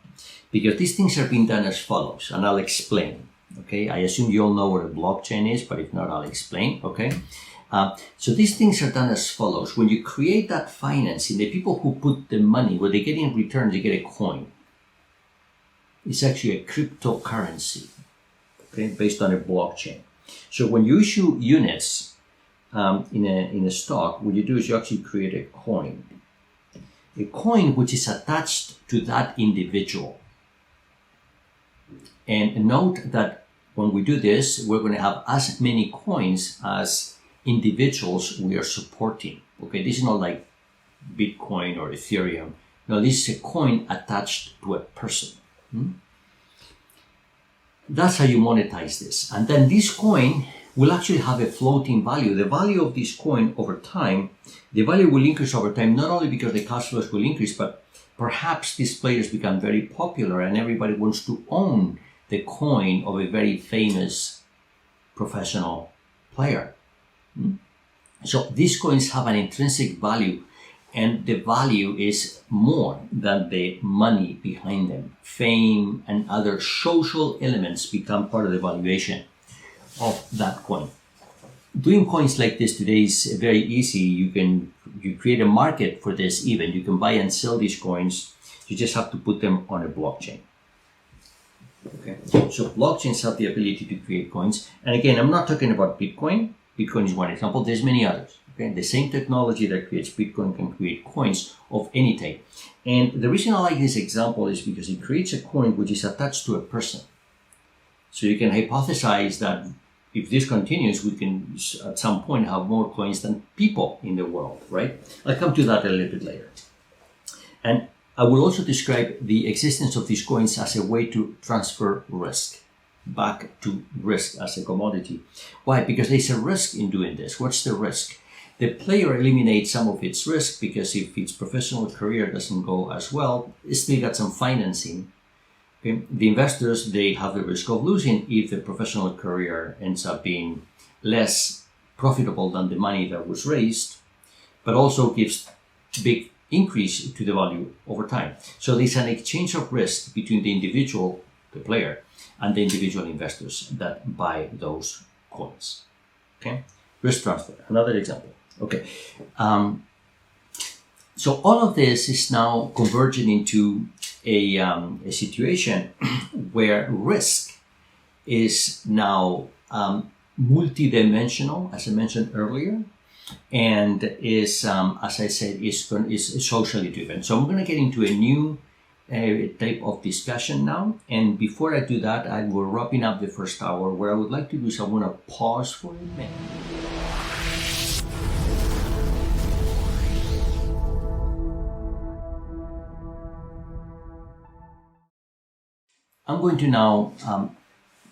S1: because these things are being done as follows, and I'll explain. Okay, I assume you all know what a blockchain is, but if not, I'll explain. Okay, so these things are done as follows. When you create that financing, the people who put the money, what they get in return, they get a coin. It's actually a cryptocurrency, okay, based on a blockchain. So when you issue units in a stock, what you do is you actually create a coin which is attached to that individual. And note that when we do this, we're going to have as many coins as individuals we are supporting. Okay, this is not like Bitcoin or Ethereum. No, this is a coin attached to a person. That's how you monetize this. And then this coin will actually have a floating value. The value of this coin over time, the value will increase over time, not only because the cash flows will increase, but perhaps these players become very popular and everybody wants to own the coin of a very famous professional player. So these coins have an intrinsic value, and the value is more than the money behind them. Fame and other social elements become part of the valuation of that coin. Doing coins like this today is very easy. You create a market for this even. You can buy and sell these coins. You just have to put them on a blockchain. Okay. So blockchains have the ability to create coins. And again, I'm not talking about Bitcoin. Bitcoin is one example. There's many others. Okay. The same technology that creates Bitcoin can create coins of any type. And the reason I like this example is because it creates a coin which is attached to a person. So you can hypothesize that if this continues, we can at some point have more coins than people in the world, right? I'll come to that a little bit later. And I will also describe the existence of these coins as a way to transfer risk back to risk as a commodity. Why? Because there's a risk in doing this. What's the risk? The player eliminates some of its risk because if its professional career doesn't go as well, it's still got some financing. Okay. The investors, they have the risk of losing if the professional career ends up being less profitable than the money that was raised, but also gives big increase to the value over time. So there's an exchange of risk between the individual, the player, and the individual investors that buy those coins. Okay, risk transfer, another example. Okay, so all of this is now converging into a situation where risk is now multidimensional, as I mentioned earlier, and is, as I said, is socially driven. So I'm going to get into a new type of discussion now. And before I do that, we're wrapping up the first hour. What I would like to do is I want to pause for a minute. I'm going to now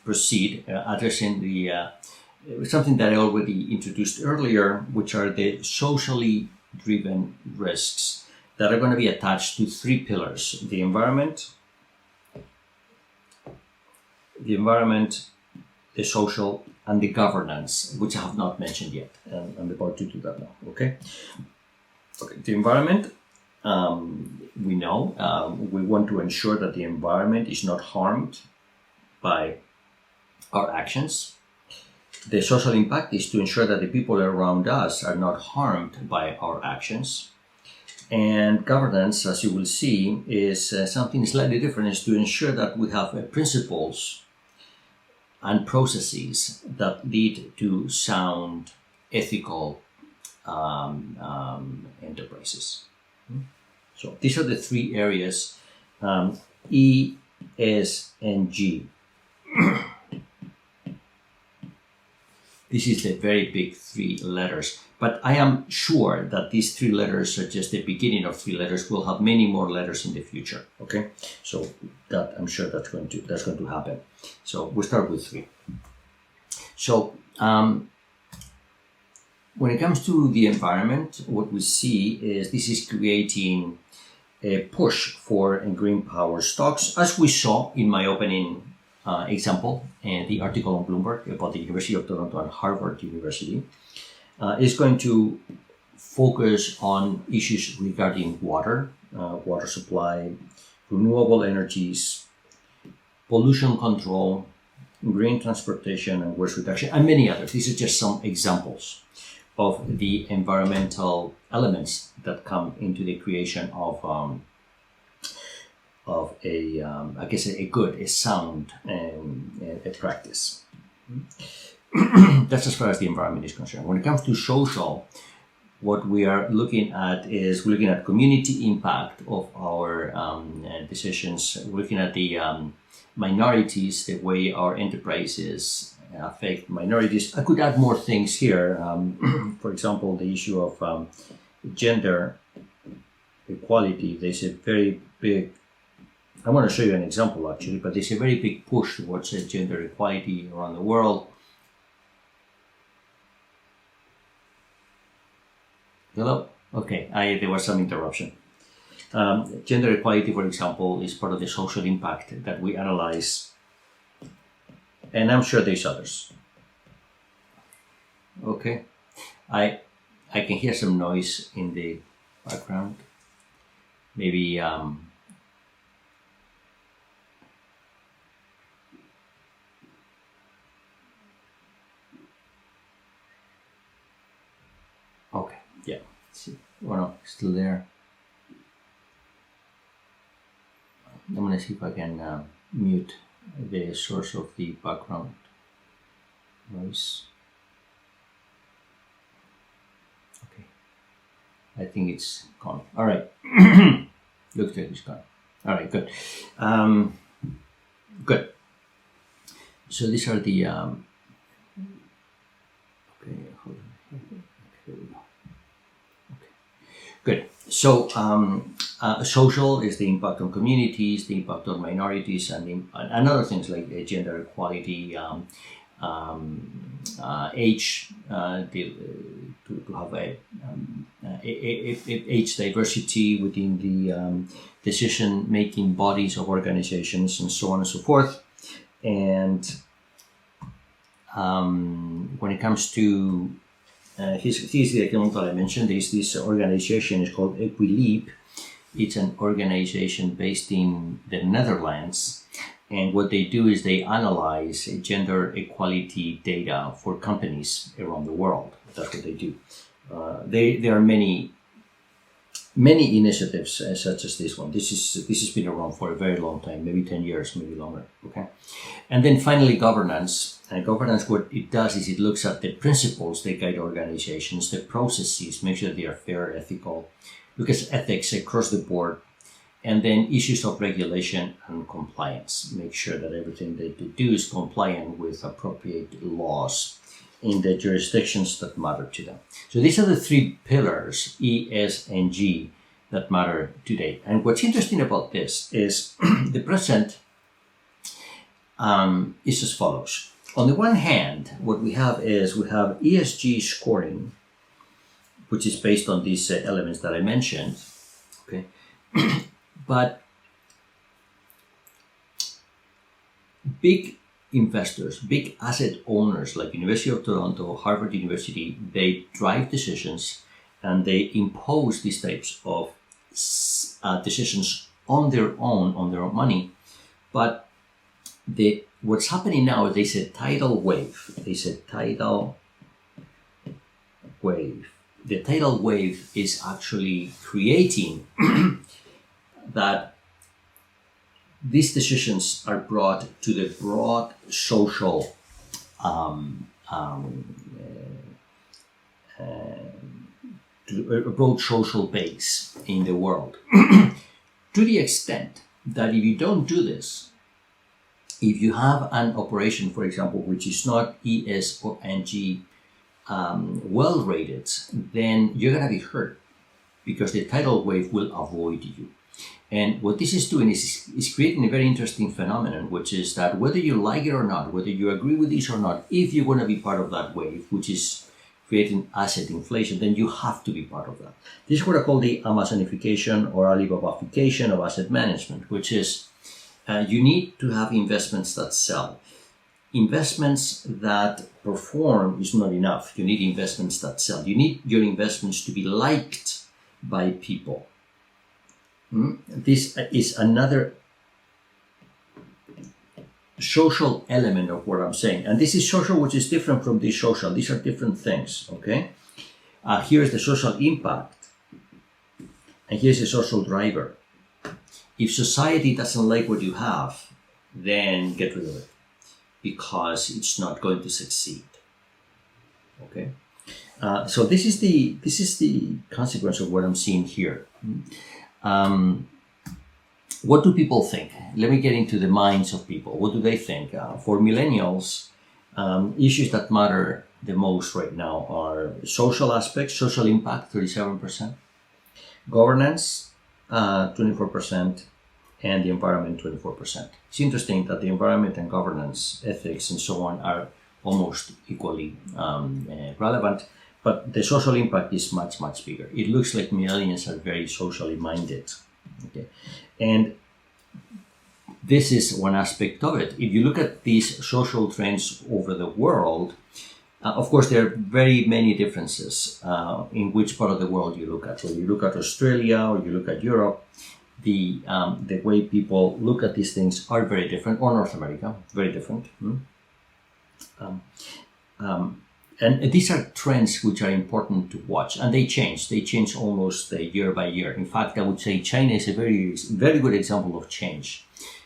S1: proceed addressing the something that I already introduced earlier, which are the socially driven risks that are going to be attached to three pillars: the environment, the social, and the governance, which I have not mentioned yet. I'm about to do that now. Okay. The environment. We know we want to ensure that the environment is not harmed by our actions. The social impact is to ensure that the people around us are not harmed by our actions. And governance, as you will see, is something slightly different, is to ensure that we have principles and processes that lead to sound, ethical enterprises. So these are the three areas, E, S, and G. This is the very big three letters, but I am sure that these three letters are just the beginning of three letters. We'll have many more letters in the future. Okay, so that I'm sure that's going to happen. So we'll start with three. So when it comes to the environment, what we see is this is creating a push for green power stocks, as we saw in my opening example, and the article on Bloomberg about the University of Toronto and Harvard University, is going to focus on issues regarding water, water supply, renewable energies, pollution control, green transportation and waste reduction, and many others. These are just some examples of the environmental elements that come into the creation of a sound a practice. That's as far as the environment is concerned. When it comes to social, what we are looking at is we're looking at community impact of our decisions. We're looking at the minorities, the way our enterprises affect minorities. I could add more things here. For example, the issue of gender equality. There's a very big, I want to show you an example actually, but there's a very big push towards gender equality around the world. Hello? Okay, there was some interruption. Gender equality, for example, is part of the social impact that we analyze. And I'm sure there's others. Okay, I can hear some noise in the background. Maybe okay, yeah. Let's see. Oh no, still there. I'm gonna see if I can mute the source of the background noise. Okay, I think it's gone. All right, looks like it's gone. All right, good. Good. So these are the okay. Hold on. Here we go. Okay, good. So social is the impact on communities, the impact on minorities, and other things like gender equality, age, to have a age diversity within the decision-making bodies of organizations, and so on and so forth. And when it comes to here's the example I mentioned. There's this organization is called RiskLab. It's an organization based in the Netherlands, and what they do is they analyze gender equality data for companies around the world. That's what they do. There are many many initiatives such as this one. This has been around for a very long time, maybe 10 years, maybe longer. Okay, and then finally governance. And governance, what it does is it looks at the principles that guide organizations, the processes, make sure they are fair, ethical, look at ethics across the board, and then issues of regulation and compliance. Make sure that everything that they do is compliant with appropriate laws in the jurisdictions that matter to them. So these are the three pillars, E, S, and G, that matter today. And what's interesting about this is the present is as follows. On the one hand, what we have is we have ESG scoring, which is based on these elements that I mentioned. Okay, but big investors, big asset owners like University of Toronto, Harvard University, they drive decisions and they impose these types of decisions on their own money. But what's happening now is there's a tidal wave. There's a tidal wave. The tidal wave is actually creating that these decisions are brought to the broad social base in the world, to the extent that if you don't do this, if you have an operation, for example, which is not ES or NG well rated, then you're gonna be hurt because the tidal wave will avoid you. And what this is doing is creating a very interesting phenomenon, which is that whether you like it or not, whether you agree with this or not, if you're going to be part of that wave, which is creating asset inflation, then you have to be part of that. This is what I call the Amazonification or Alibabafication of asset management, which is you need to have investments that sell. Investments that perform is not enough. You need investments that sell. You need your investments to be liked by people. This is another social element of what I'm saying. And this is social, which is different from this social. These are different things, okay? Here's the social impact. And here's the social driver. If society doesn't like what you have, then get rid of it, because it's not going to succeed, okay? So this is the consequence of what I'm seeing here. What do people think? Let me get into the minds of people. What do they think? For millennials, issues that matter the most right now are social aspects, social impact, 37%, governance, 24%, and the environment, 24%. It's interesting that the environment and governance, ethics, and so on are almost equally relevant. But the social impact is much, much bigger. It looks like millennials are very socially minded. Okay, and this is one aspect of it. If you look at these social trends over the world, of course, there are very many differences in which part of the world you look at. Whether you look at Australia or you look at Europe, the way people look at these things are very different, or North America, very different. And these are trends which are important to watch, and they change. They change almost year by year. In fact, I would say China is a very, very good example of change.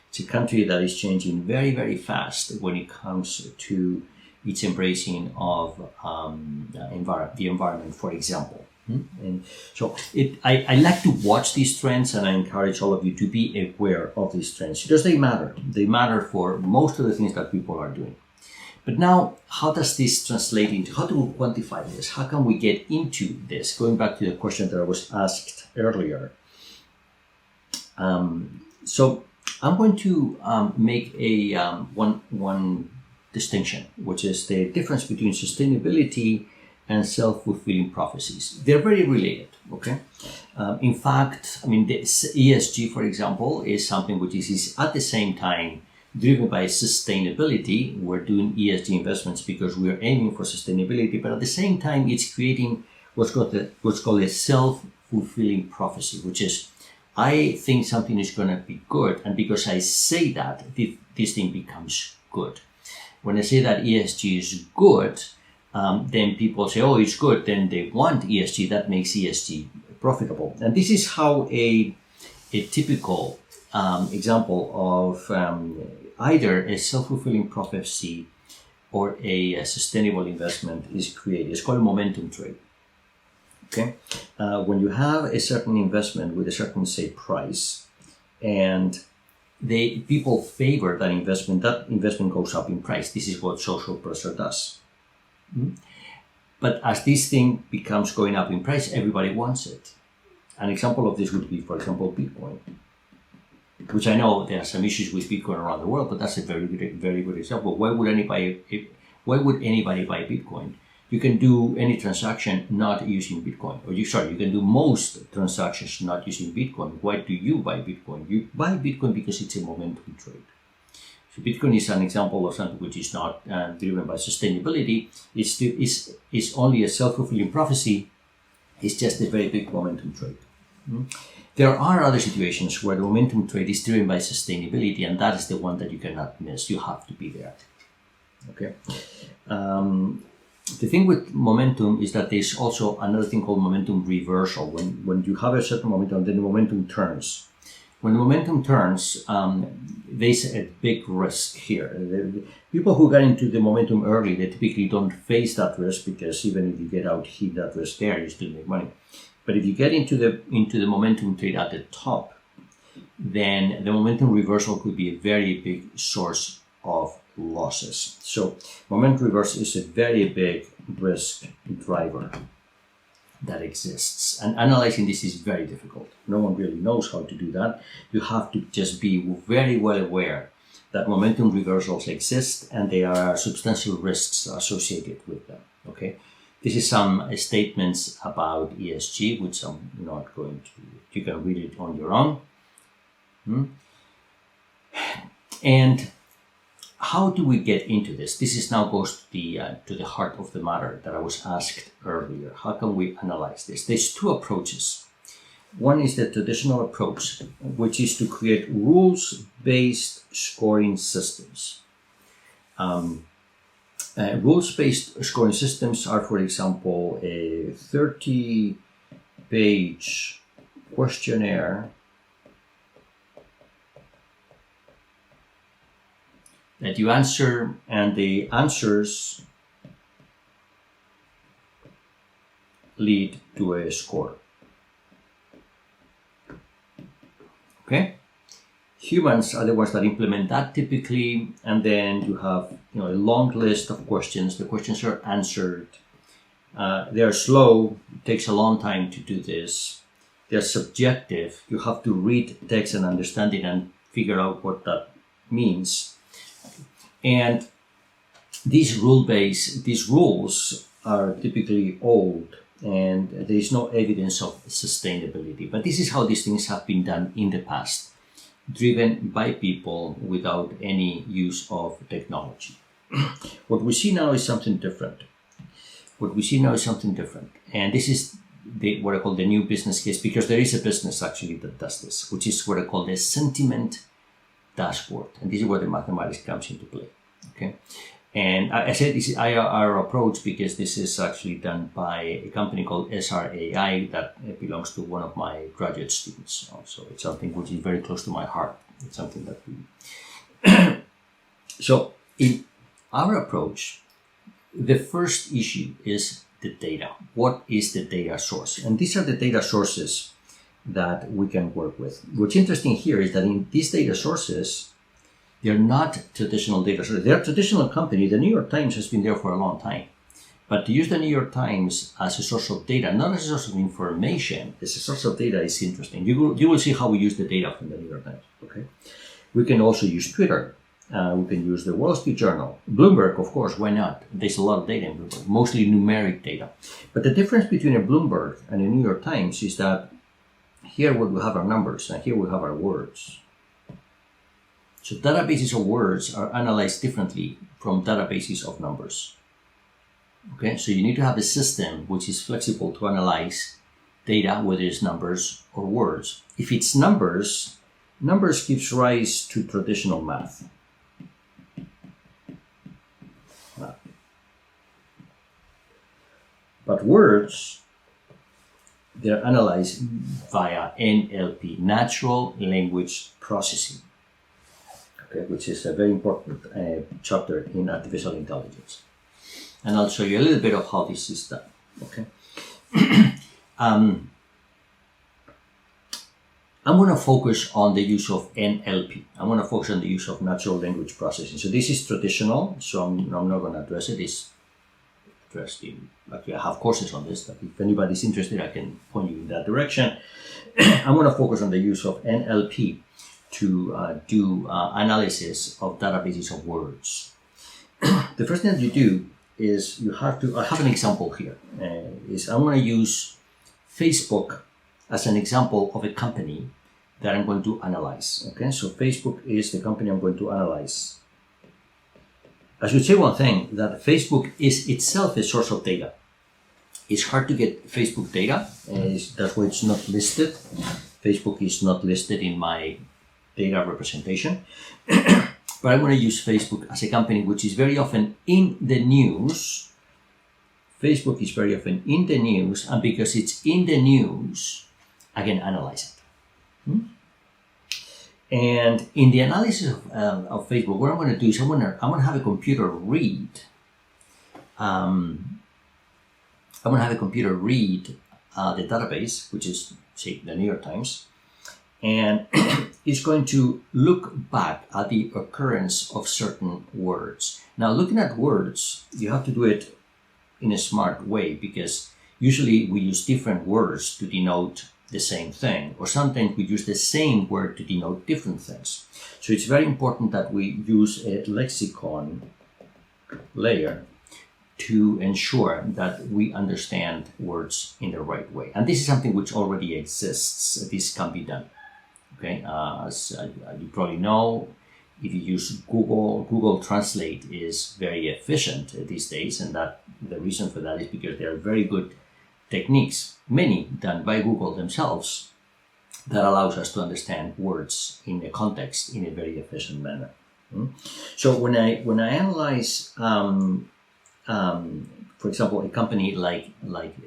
S1: It's a country that is changing very, very fast when it comes to its embracing of the environment, for example. And so I like to watch these trends, and I encourage all of you to be aware of these trends because they matter. They matter for most of the things that people are doing. But now, how does this translate into, how do we quantify this? How can we get into this? Going back to the question that I was asked earlier. So I'm going to make a one distinction, which is the difference between sustainability and self-fulfilling prophecies. They're very related, okay? In fact, I mean, the ESG, for example, is something which is at the same time driven by sustainability. We're doing ESG investments because we're aiming for sustainability, but at the same time, it's creating what's called a self-fulfilling prophecy, which is, I think something is going to be good, and because I say that, this thing becomes good. When I say that ESG is good, then people say, oh, it's good, then they want ESG, that makes ESG profitable. And this is how a typical example of either a self-fulfilling prophecy or a sustainable investment is created. It's called a momentum trade. Okay, when you have a certain investment with a certain, say, price, and people favor that investment goes up in price. This is what social pressure does. But as this thing becomes going up in price, everybody wants it. An example of this would be, for example, Bitcoin, which I know there are some issues with Bitcoin around the world, but that's a very good example. Why would anybody buy Bitcoin? You can do any transaction not using Bitcoin, you can do most transactions not using Bitcoin. Why do you buy Bitcoin? You buy Bitcoin because it's a momentum trade. So Bitcoin is an example of something which is not driven by sustainability. It's only a self-fulfilling prophecy. It's just a very big momentum trade. There are other situations where the momentum trade is driven by sustainability, and that is the one that you cannot miss. You have to be there. Okay. The thing with momentum is that there's also another thing called momentum reversal. When you have a certain momentum, then the momentum turns. When the momentum turns, there's a big risk here. The people who got into the momentum early, they typically don't face that risk, because even if you get out, hit that risk there, you still make money. But if you get into the momentum trade at the top, then the momentum reversal could be a very big source of losses. So momentum reversal is a very big risk driver that exists, and analyzing this is very difficult. No one really knows how to do that. You have to just be very well aware that momentum reversals exist, and there are substantial risks associated with them. Okay, this is some statements about ESG, which I'm not going to. You can read it on your own. And how do we get into this? This now goes to the heart of the matter that I was asked earlier. How can we analyze this? There's two approaches. One is the traditional approach, which is to create rules-based scoring systems. Rules-based scoring systems are, for example, a 30-page questionnaire that you answer, and the answers lead to a score. Okay? Humans are the ones that implement that typically, and then you have a long list of questions. The questions are answered. They are slow. It takes a long time to do this. They're subjective. You have to read text and understand it and figure out what that means. And these rules are typically old, and there is no evidence of sustainability. But this is how these things have been done in the past, driven by people without any use of technology. What we see now is something different. And this is what I call the new business case, because there is a business actually that does this, which is what I call the sentiment dashboard. And this is where the mathematics comes into play. Okay. And I said this is IRR approach because this is actually done by a company called SRAI that belongs to one of my graduate students. So it's something which is very close to my heart. It's something that we... So in our approach, the first issue is the data. What is the data source? And these are the data sources that we can work with. What's interesting here is that in these data sources, they're not traditional data sources. They're a traditional company. The New York Times has been there for a long time. But to use the New York Times as a source of data, not as a source of information, as a source of data is interesting. You will see how we use the data from the New York Times. Okay. We can also use Twitter. We can use the Wall Street Journal. Bloomberg, of course, why not? There's a lot of data in Bloomberg, mostly numeric data. But the difference between a Bloomberg and a New York Times is that here we have our numbers and here we have our words. So databases of words are analyzed differently from databases of numbers. Okay, so you need to have a system which is flexible to analyze data, whether it's numbers or words. If it's numbers gives rise to traditional math. But words they're analyzed via NLP, natural language processing, okay, which is a very important chapter in artificial intelligence. And I'll show you a little bit of how this is done. Okay. I'm going to focus on the use of NLP. I'm going to focus on the use of natural language processing. So this is traditional, so I'm not going to address it. It's addressed in, actually I have courses on this, but if anybody's interested, I can point you in that direction. I'm going to focus on the use of NLP to do analysis of databases of words. The first thing that you do is you have to, I have an example here, is I'm going to use Facebook as an example of a company that I'm going to analyze. Okay, so Facebook is the company I'm going to analyze. I should say one thing, that Facebook is itself a source of data. It's hard to get Facebook data, that's why it's not listed. Facebook is not listed in my data representation. But I'm going to use Facebook as a company which is very often in the news. Facebook is very often in the news, and because it's in the news, I can analyze it. And in the analysis of Facebook, what I'm going to do is I'm going to have a computer read. I'm going to have a computer read the database, which is, say, the New York Times, and it's going to look back at the occurrence of certain words. Now, looking at words, you have to do it in a smart way, because usually we use different words to denote the same thing, or sometimes we use the same word to denote different things. So it's very important that we use a lexicon layer to ensure that we understand words in the right way. And this is something which already exists. This can be done. Okay, as you probably know, if you use Google Translate is very efficient these days, and that the reason for that is because there are very good techniques, many done by Google themselves, that allows us to understand words in a context in a very efficient manner. So when I analyze, for example, a company like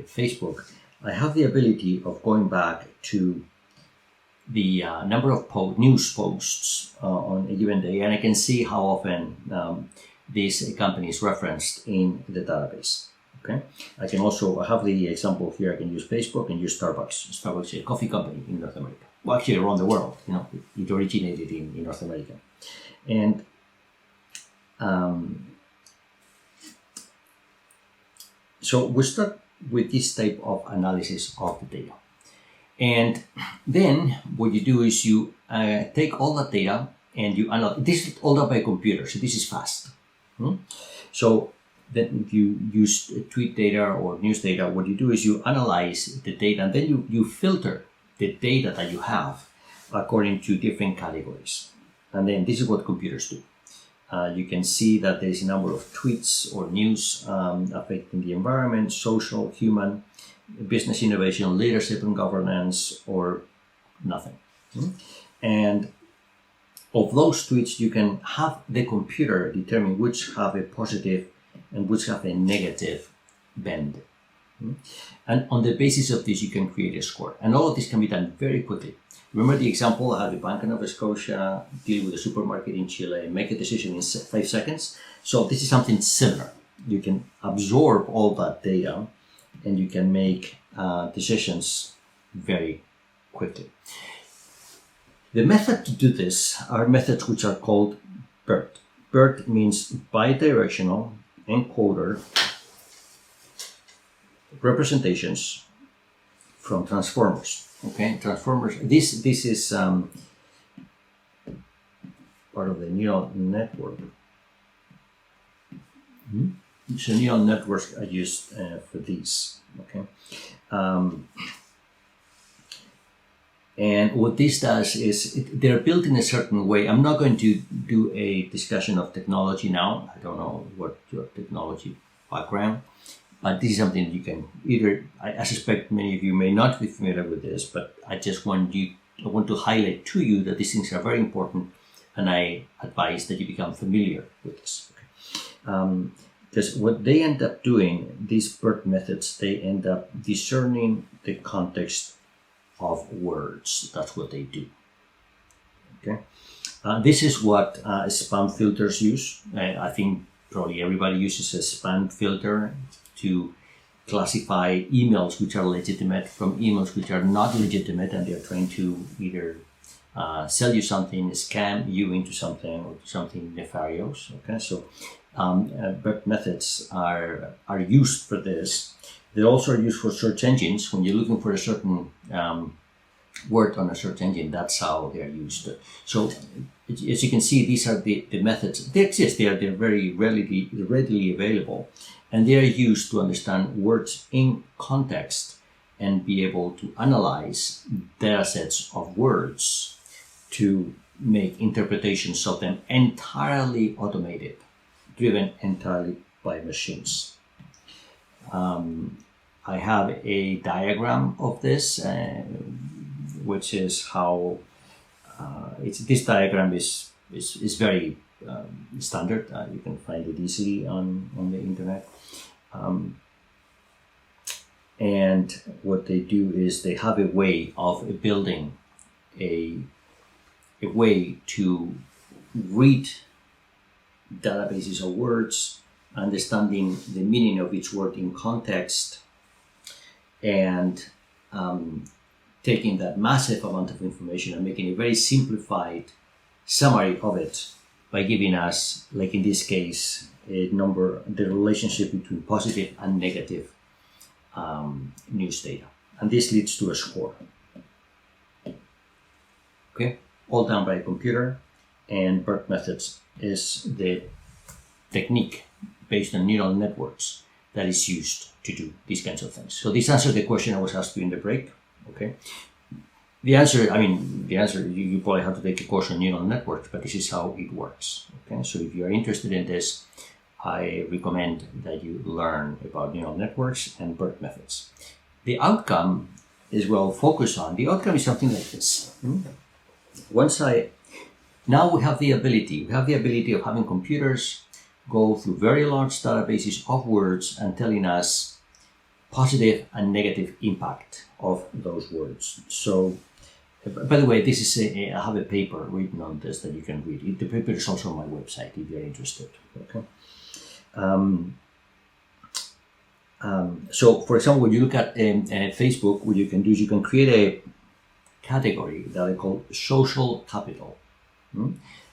S1: Facebook, I have the ability of going back to the number of news posts on a given day, and I can see how often this company is referenced in the database. Okay, I can also have the example here. I can use Facebook and use Starbucks. Starbucks is a coffee company in North America. Well, actually around the world. You know, it originated in North America, and so we start with this type of analysis of the data. And then what you do is you take all that data and you analyze. This is all done by computer, so this is fast. So then if you use tweet data or news data, what you do is you analyze the data, and then you filter the data that you have according to different categories. And then this is what computers do. You can see that there is a number of tweets or news affecting the environment, social, human, business innovation, leadership and governance, or nothing. And of those tweets, you can have the computer determine which have a positive and which have a negative bend. And on the basis of this, you can create a score. And all of this can be done very quickly. Remember the example, I had the Bank of Nova Scotia deal with a supermarket in Chile, make a decision in 5 seconds. So this is something similar. You can absorb all that data and you can make decisions very quickly. The method to do this are methods which are called BERT. BERT means bidirectional encoder representations from transformers. Okay, transformers. This is part of the neural network. So neural networks are used for these. Okay, and what this does is they're built in a certain way. I'm not going to do a discussion of technology now. I don't know what your technology background. But this is something you can either, I suspect many of you may not be familiar with this, but I just want to highlight to you that these things are very important, and I advise that you become familiar with this. Okay. Because what they end up doing, these BERT methods, they end up discerning the context of words. That's what they do. Okay, this is what spam filters use. I think probably everybody uses a spam filter to classify emails which are legitimate from emails which are not legitimate, and they're trying to either sell you something, scam you into something, or something nefarious. Okay, so BERT methods are used for this. They also are used for search engines. When you're looking for a certain word on a search engine, that's how they're used. So as you can see, these are the methods. They exist. They're very readily available, and they are used to understand words in context and be able to analyze data sets of words to make interpretations of them entirely automated, driven entirely by machines. I have a diagram of this, which is how this diagram is very standard. You can find it easily on the internet. And what they do is they have a way of building a way to read databases of words, understanding the meaning of each word in context, and taking that massive amount of information and making a very simplified summary of it by giving us, like in this case, a number, the relationship between positive and negative news data. And this leads to a score. Okay, all done by a computer, and BERT methods is the technique based on neural networks that is used to do these kinds of things. So this answers the question I was asked during the break. Okay. The answer, you probably have to take a course on neural networks, but this is how it works. Okay. So if you are interested in this, I recommend that you learn about neural networks and BERT methods. The outcome is well focused on. The outcome is something like this. Now we have the ability of having computers go through very large databases of words and telling us positive and negative impact of those words. So, by the way, this is I have a paper written on this that you can read. The paper is also on my website if you're interested. Okay. So, for example, when you look at Facebook, what you can do is you can create a category that I call social capital.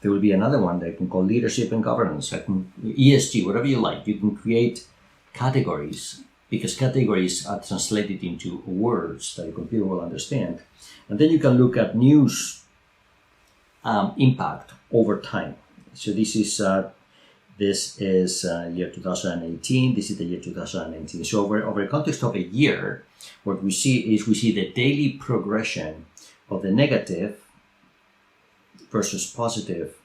S1: There will be another one that I can call leadership and governance, ESG, whatever you like. You can create categories, because categories are translated into words that a computer will understand. And then you can look at news impact over time. So this is year 2018. This is the year 2019. So over a context of a year, what we see the daily progression of the negative versus positive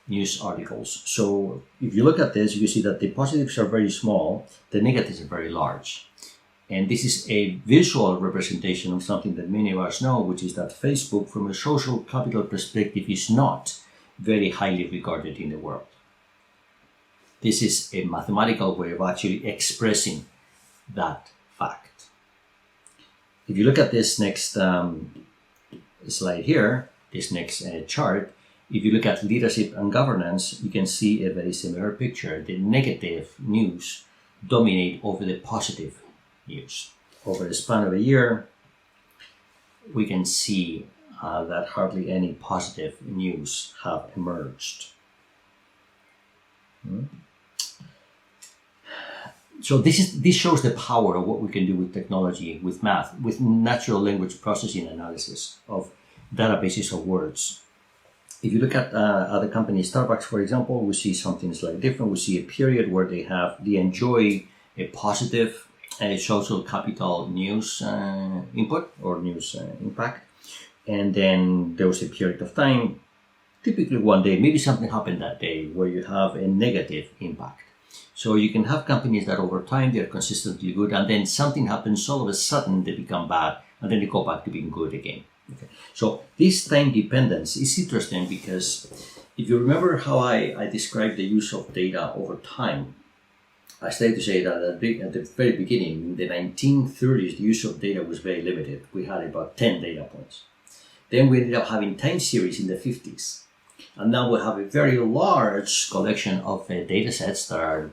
S1: news articles. So if you look at this, you see that the positives are very small, the negatives are very large. And this is a visual representation of something that many of us know, which is that Facebook, from a social capital perspective, is not very highly regarded in the world. This is a mathematical way of actually expressing that fact. If you look at this next slide here, this next chart, if you look at leadership and governance, you can see a very similar picture. The negative news dominate over the positive news. Over the span of a year, we can see that hardly any positive news have emerged. So this shows the power of what we can do with technology, with math, with natural language processing analysis of databases of words. If you look at other companies, Starbucks, for example, we see something slightly different. We see a period where they enjoy a positive social capital news input or news impact. And then there was a period of time, typically one day, maybe something happened that day where you have a negative impact. So you can have companies that over time they're consistently good, and then something happens, all of a sudden they become bad, and then they go back to being good again. Okay. So this time dependence is interesting, because if you remember how I described the use of data over time, I started to say that at the very beginning, in the 1930s, the use of data was very limited. We had about 10 data points. Then we ended up having time series in the 50s. And now we have a very large collection of data sets that are,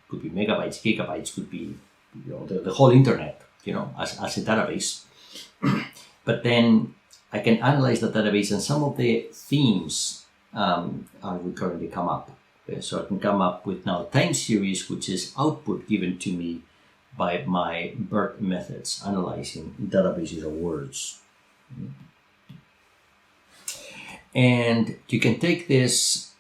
S1: could be megabytes, gigabytes, could be, the whole internet, as a database. But then I can analyze the database, and some of the themes will currently come up. Okay? So I can come up with now time series, which is output given to me by my BERT methods, analyzing databases of words. And you can take this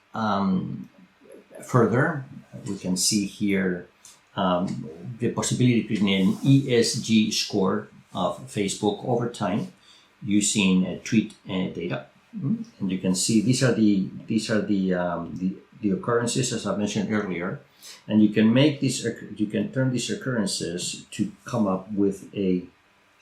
S1: further. We can see here the possibility of creating an ESG score of Facebook over time using tweet data. And you can see these are the occurrences, as I mentioned earlier, and you can turn these occurrences to come up with a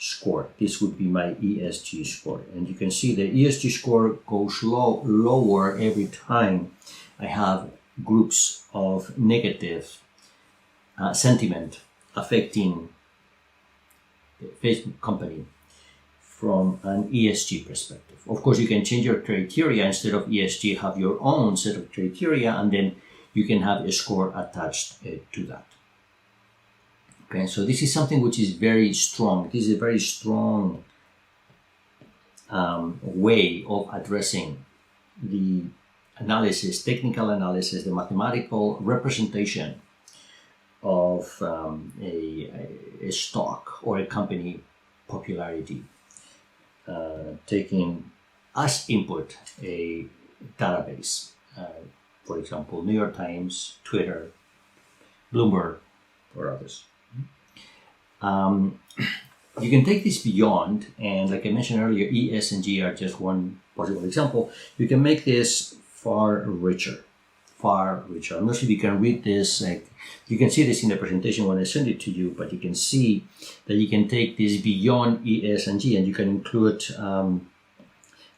S1: score. This would be my ESG score, and you can see the ESG score goes lower every time I have groups of negative sentiment affecting the Facebook company from an ESG perspective. Of course, you can change your criteria. Instead of ESG, have your own set of criteria, and then you can have a score attached to that. Okay, so this is something which is very strong. This is a very strong way of addressing the analysis, technical analysis, the mathematical representation of a stock or a company popularity, taking as input a database, for example, New York Times, Twitter, Bloomberg, or others. You can take this beyond, and like I mentioned earlier, ES and G are just one possible example. You can make this far richer. I'm not sure if you can read this. You can see this in the presentation when I send it to you, but you can see that you can take this beyond ES and G, and you can include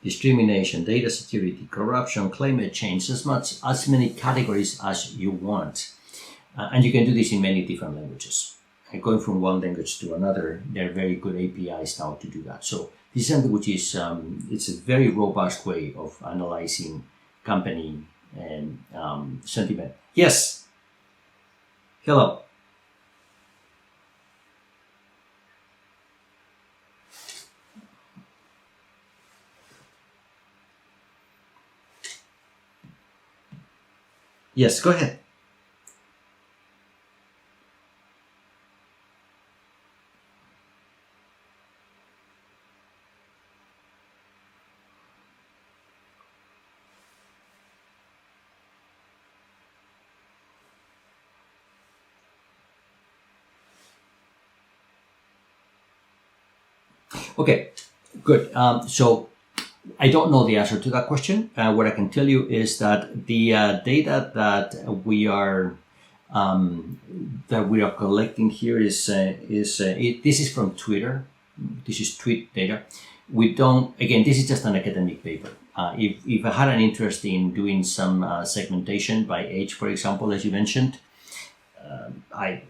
S1: discrimination, data security, corruption, climate change, as many categories as you want. And you can do this in many different languages. And going from one language to another, there are very good APIs now to do that. So this is something which is it's a very robust way of analyzing company and sentiment. Yes. Hello. Yes, go ahead. Okay, good. So I don't know the answer to that question. What I can tell you is that the data that we are collecting here is this is from Twitter. This is tweet data. We don't. Again, this is just an academic paper. If I had an interest in doing some segmentation by age, for example, as you mentioned, I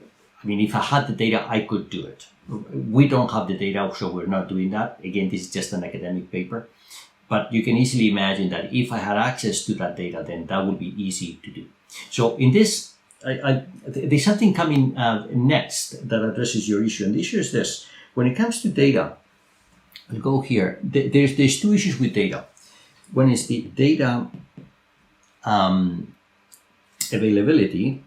S1: mean, if I had the data, I could do it. We don't have the data, so we're not doing that. Again, this is just an academic paper. But you can easily imagine that if I had access to that data, then that would be easy to do. So in this, there's something coming next that addresses your issue. And the issue is this. When it comes to data, I'll go here. There's two issues with data. One is the data availability,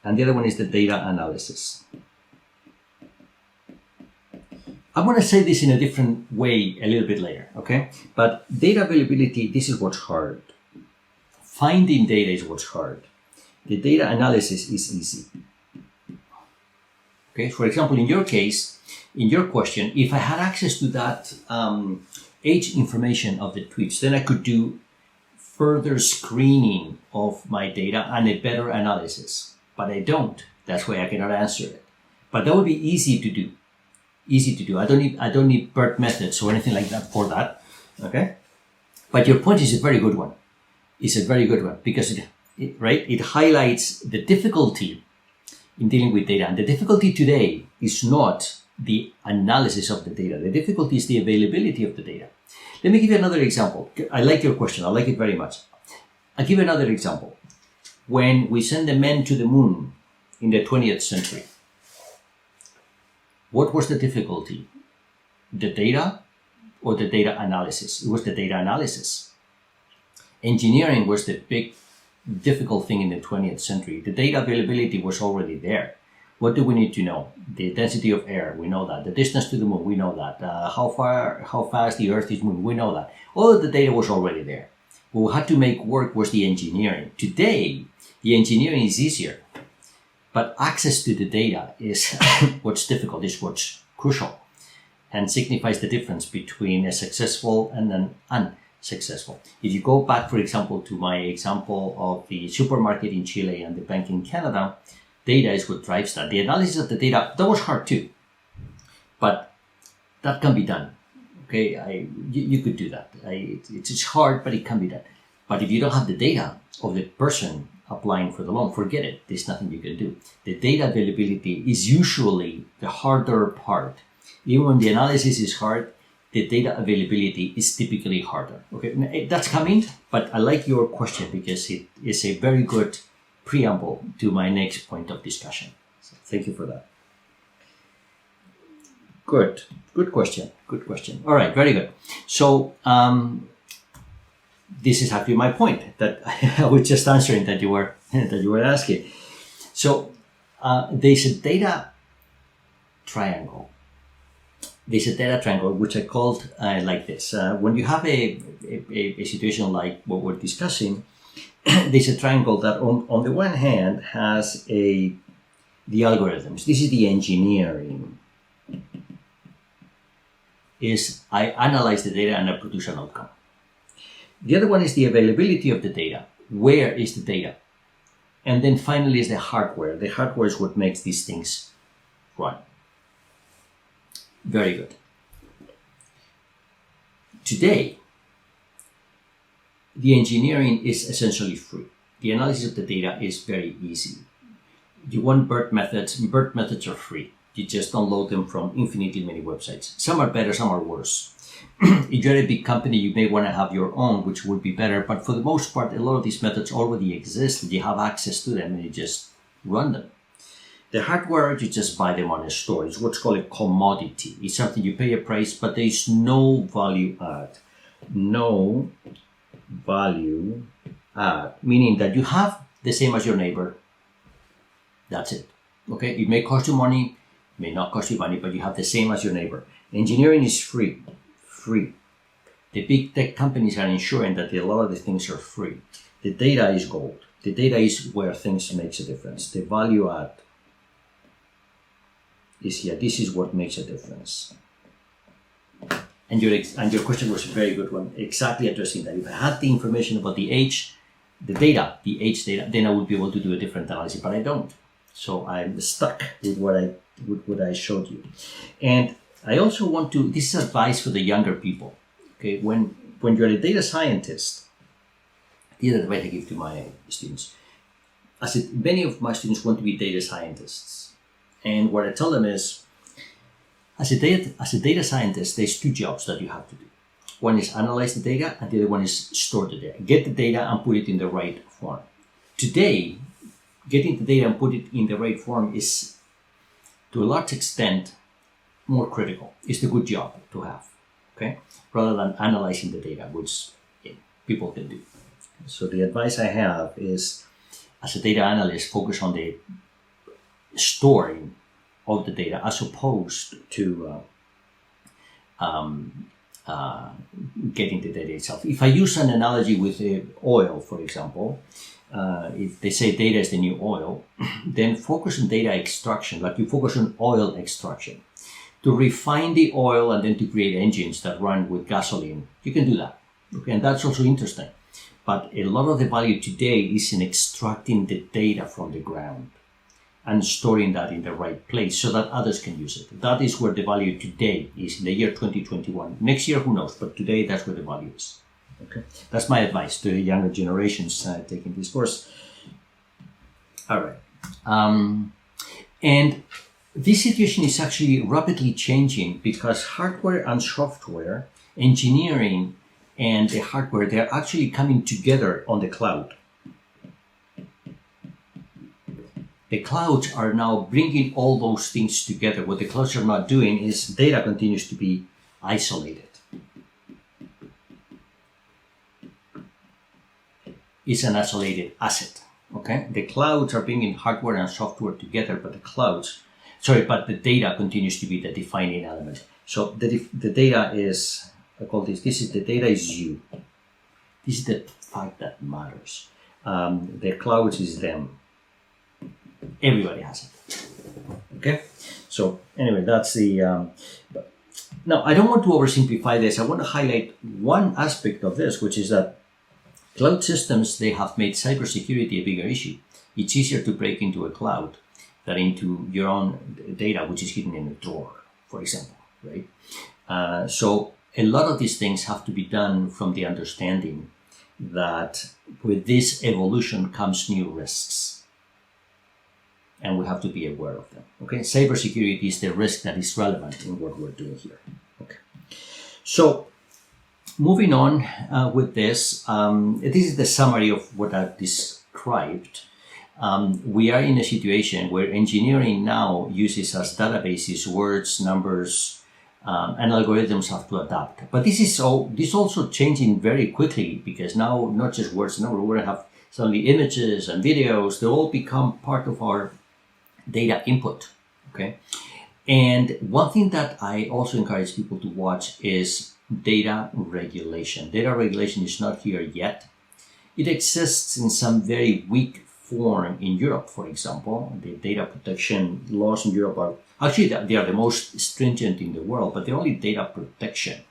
S1: and the other one is the data analysis. I'm going to say this in a different way a little bit later, okay? But data availability, this is what's hard. Finding data is what's hard. The data analysis is easy. Okay, for example, in your case, in your question, if I had access to that age information of the tweets, then I could do further screening of my data and a better analysis. But I don't. That's why I cannot answer it. But that would be easy to do. Easy to do. I don't need BERT methods or anything like that for that. Okay. But your point is a very good one. is a very good one because it highlights the difficulty in dealing with data. And the difficulty today is not the analysis of the data. The difficulty is the availability of the data. Let me give you another example. I like your question. I like it very much. I'll give you another example. When we sent the men to the moon in the 20th century, what was the difficulty? The data or the data analysis? It was the data analysis. Engineering was the big difficult thing in the 20th century. The data availability was already there. What do we need to know? The density of air, we know that. The distance to the moon, we know that. How fast the Earth is moving, we know that. All of the data was already there. What we had to make work was the engineering. Today, the engineering is easier, but access to the data is what's difficult, is what's crucial, and signifies the difference between a successful and an unsuccessful. If you go back, for example, to my example of the supermarket in Chile and the bank in Canada, data is what drives that. The analysis of the data, that was hard too, but that can be done. Okay, you could do that. It's hard, but it can be done. But if you don't have the data of the person applying for the loan, forget it. There's nothing you can do. The data availability is usually the harder part. Even when the analysis is hard, the data availability is typically harder. Okay, that's coming, but I like your question because it is a very good preamble to my next point of discussion. So thank you for that. Good question. All right, very good. So this is actually my point that I was just answering that you were asking. So there's a data triangle. There's a data triangle which I called like this. When you have a situation like what we're discussing, there's a triangle that on the one hand has the algorithms. This is the engineering. Is I analyze the data and I produce an outcome. The other one is the availability of the data. Where is the data? And then finally is the hardware. The hardware is what makes these things run. Very good. Today, the engineering is essentially free. The analysis of the data is very easy. You want BERT methods. BERT methods are free. You just download them from infinitely many websites. Some are better, some are worse. If you're a big company, you may want to have your own, which would be better. But for the most part, a lot of these methods already exist. You have access to them and you just run them. The hardware, you just buy them on a store. It's what's called a commodity. It's something you pay a price, but there is no value add. No value add, meaning that you have the same as your neighbor. That's it. Okay, it may cost you money, may not cost you money, but you have the same as your neighbor. Engineering is free. The big tech companies are ensuring that a lot of the things are free. The data is gold. The data is where things makes a difference. The value add is here. This is what makes a difference. And your question was a very good one, exactly addressing that. If I had the information about the age data, then I would be able to do a different analysis, but I don't. So I'm stuck with what I showed you. And I also want to, this is advice for the younger people. Okay, when you're a data scientist, the other advice I give to my students, many of my students want to be data scientists. And what I tell them is, as a data scientist, there's two jobs that you have to do. One is analyze the data, and the other one is store the data. Get the data and put it in the right form. Today, getting the data and put it in the right form is, to a large extent, more critical. It's the good job to have, okay? Rather than analyzing the data, which people can do. So the advice I have is, as a data analyst, focus on the storing of the data as opposed to getting the data itself. If I use an analogy with oil, for example, if they say data is the new oil, then focus on data extraction, like you focus on oil extraction. To refine the oil and then to create engines that run with gasoline, you can do that. Okay, and that's also interesting. But a lot of the value today is in extracting the data from the ground and storing that in the right place so that others can use it. That is where the value today is in the year 2021. Next year, who knows? But today, that's where the value is. Okay, that's my advice to the younger generations taking this course. All right, and this situation is actually rapidly changing because hardware and software, engineering and the hardware, they're actually coming together on the cloud. The clouds are now bringing all those things together. What the clouds are not doing is data continues to be isolated. It's an isolated asset. Okay, the clouds are bringing hardware and software together, but the data continues to be the defining element. So the data is, I call this is the data is you. This is the fact that matters. The clouds is them. Everybody has it. Okay, so anyway, that's the. Now, I don't want to oversimplify this. I want to highlight one aspect of this, which is that cloud systems, they have made cybersecurity a bigger issue. It's easier to break into a cloud than into your own data, which is hidden in a drawer, for example, right? So a lot of these things have to be done from the understanding that with this evolution comes new risks. And we have to be aware of them. Okay, cybersecurity is the risk that is relevant in what we're doing here. Okay, so moving on with this, this is the summary of what I've described. We are in a situation where engineering now uses as databases words, numbers, and algorithms have to adapt. But this also changing very quickly because now not just words and numbers, we're going to have suddenly images and videos. They all become part of our data input, okay? And one thing that I also encourage people to watch is data regulation. Data regulation is not here yet. It exists in some very weak form in Europe, for example. The data protection laws in Europe are, actually they are the most stringent in the world, but they're only data protection.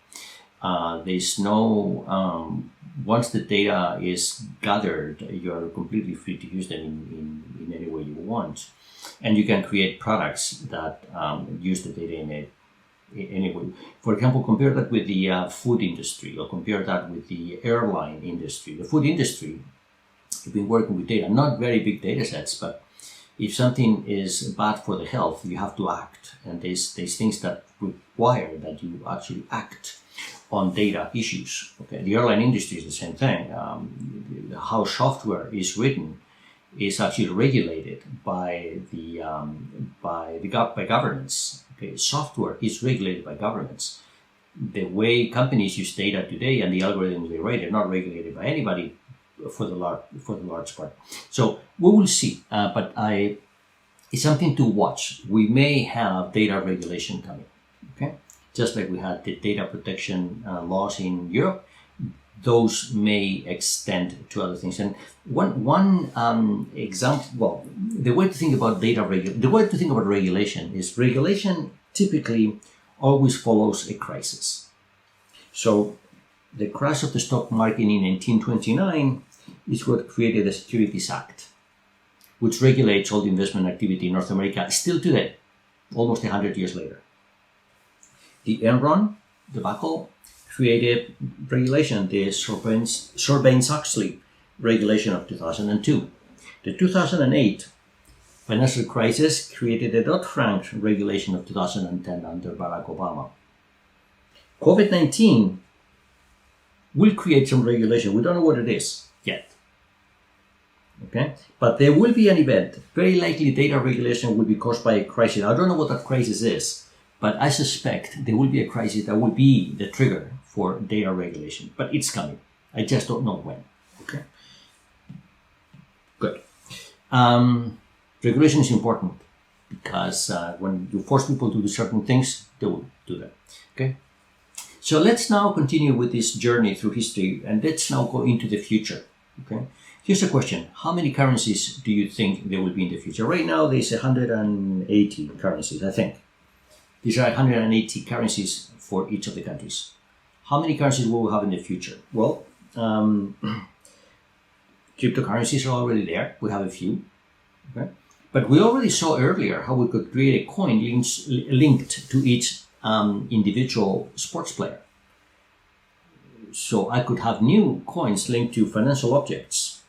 S1: There's no, once the data is gathered, you're completely free to use them in any way you want. And you can create products that use the data in any way. For example, compare that with the food industry, or compare that with the airline industry. The food industry, you've been working with data, not very big data sets, but if something is bad for the health, you have to act. And there's things that require that you actually act on data issues. Okay, the airline industry is the same thing. How software is written is actually regulated by governments. Okay, software is regulated by governments. The way companies use data today and the algorithms they write are not regulated by anybody for the large part. So we will see, but it's something to watch. We may have data regulation coming. Okay, just like we had the data protection laws in Europe. Those may extend to other things. And one example, well, the way to think about regulation is regulation typically always follows a crisis. So the crash of the stock market in 1929 is what created the Securities Act, which regulates all the investment activity in North America still today, almost 100 years later. The Enron debacle created regulation, the Sarbanes-Oxley regulation of 2002. The 2008 financial crisis created the Dodd-Frank regulation of 2010 under Barack Obama. COVID-19 will create some regulation. We don't know what it is yet. Okay, but there will be an event. Very likely data regulation will be caused by a crisis. I don't know what that crisis is, but I suspect there will be a crisis that will be the trigger for data regulation, but it's coming. I just don't know when. Okay. Good. Regulation is important because when you force people to do certain things, they will do that. Okay. So let's now continue with this journey through history, and let's now go into the future. Okay. Here's a question: how many currencies do you think there will be in the future? Right now, there's 180 currencies, I think. These are 180 currencies for each of the countries. How many currencies will we have in the future? Well, cryptocurrencies are already there. We have a few. Okay? But we already saw earlier how we could create a coin linked to each individual sports player. so I could have new coins linked to financial objects.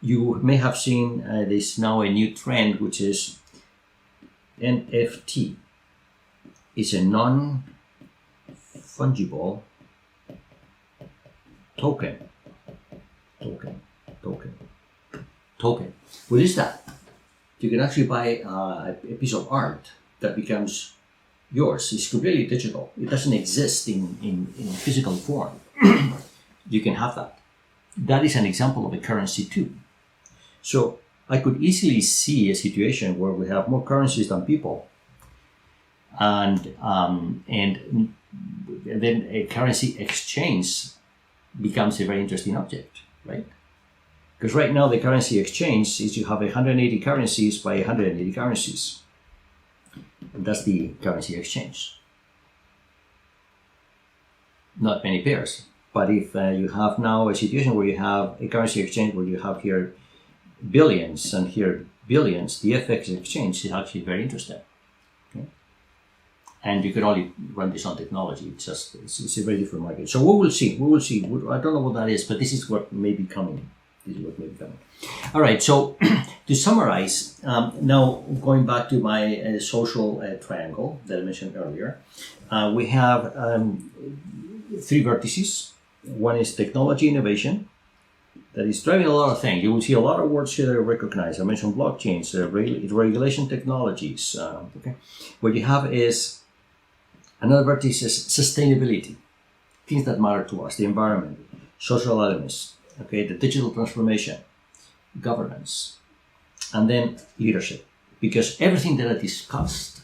S1: You may have seen there's now a new trend, which is NFT. It's a non-fungible token. What is that? You can actually buy a piece of art that becomes yours. It's completely digital. It doesn't exist in physical form. You can have that. That is an example of a currency too. So I could easily see a situation where we have more currencies than people, and then a currency exchange becomes a very interesting object, right? Because right now the currency exchange is you have 180 currencies by 180 currencies. And that's the currency exchange. Not many pairs. But if you have now a situation where you have a currency exchange where you have here billions and here billions, the FX exchange is actually very interesting. Okay? And you can only run this on technology. It's a very different market. So we will see. I don't know what that is, but this is what may be coming. All right, so to summarize, now going back to my social triangle that I mentioned earlier, we have 3 vertices. One is technology innovation that is driving a lot of things. You will see a lot of words here that are recognized. I mentioned blockchains, regulation technologies. Okay, what you have is another vertex is sustainability, things that matter to us, the environment, social elements. Okay, the digital transformation, governance, and then leadership. Because everything that I discussed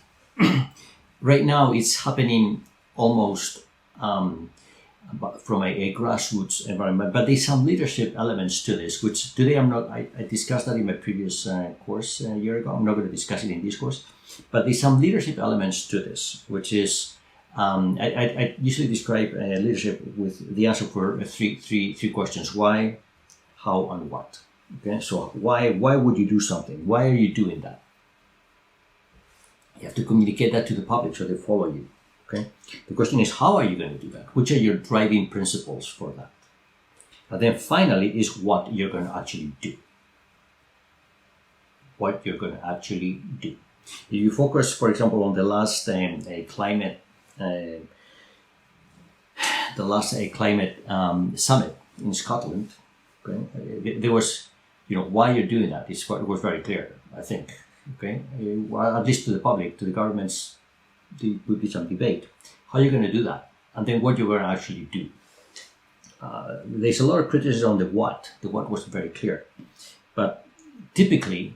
S1: right now, it's happening almost from a grassroots environment. But there's some leadership elements to this, which today I discussed that in my previous course a year ago. I'm not going to discuss it in this course. But there's some leadership elements to this, which is I usually describe leadership with the answer for three questions: why, how, and what. Okay, so why would you do something? Why are you doing that? You have to communicate that to the public so they follow you. Okay, the question is, how are you going to do that? Which are your driving principles for that? And then finally is what you're going to actually do. What you're going to actually do. If you focus, for example, on the last climate summit in Scotland, okay, there was, why you're doing that. It was very clear, I think. Okay, well, at least to the public, to the governments, there would be some debate. How are you going to do that? And then what you're going to actually do. There's a lot of criticism on the what. The what was very clear, but typically,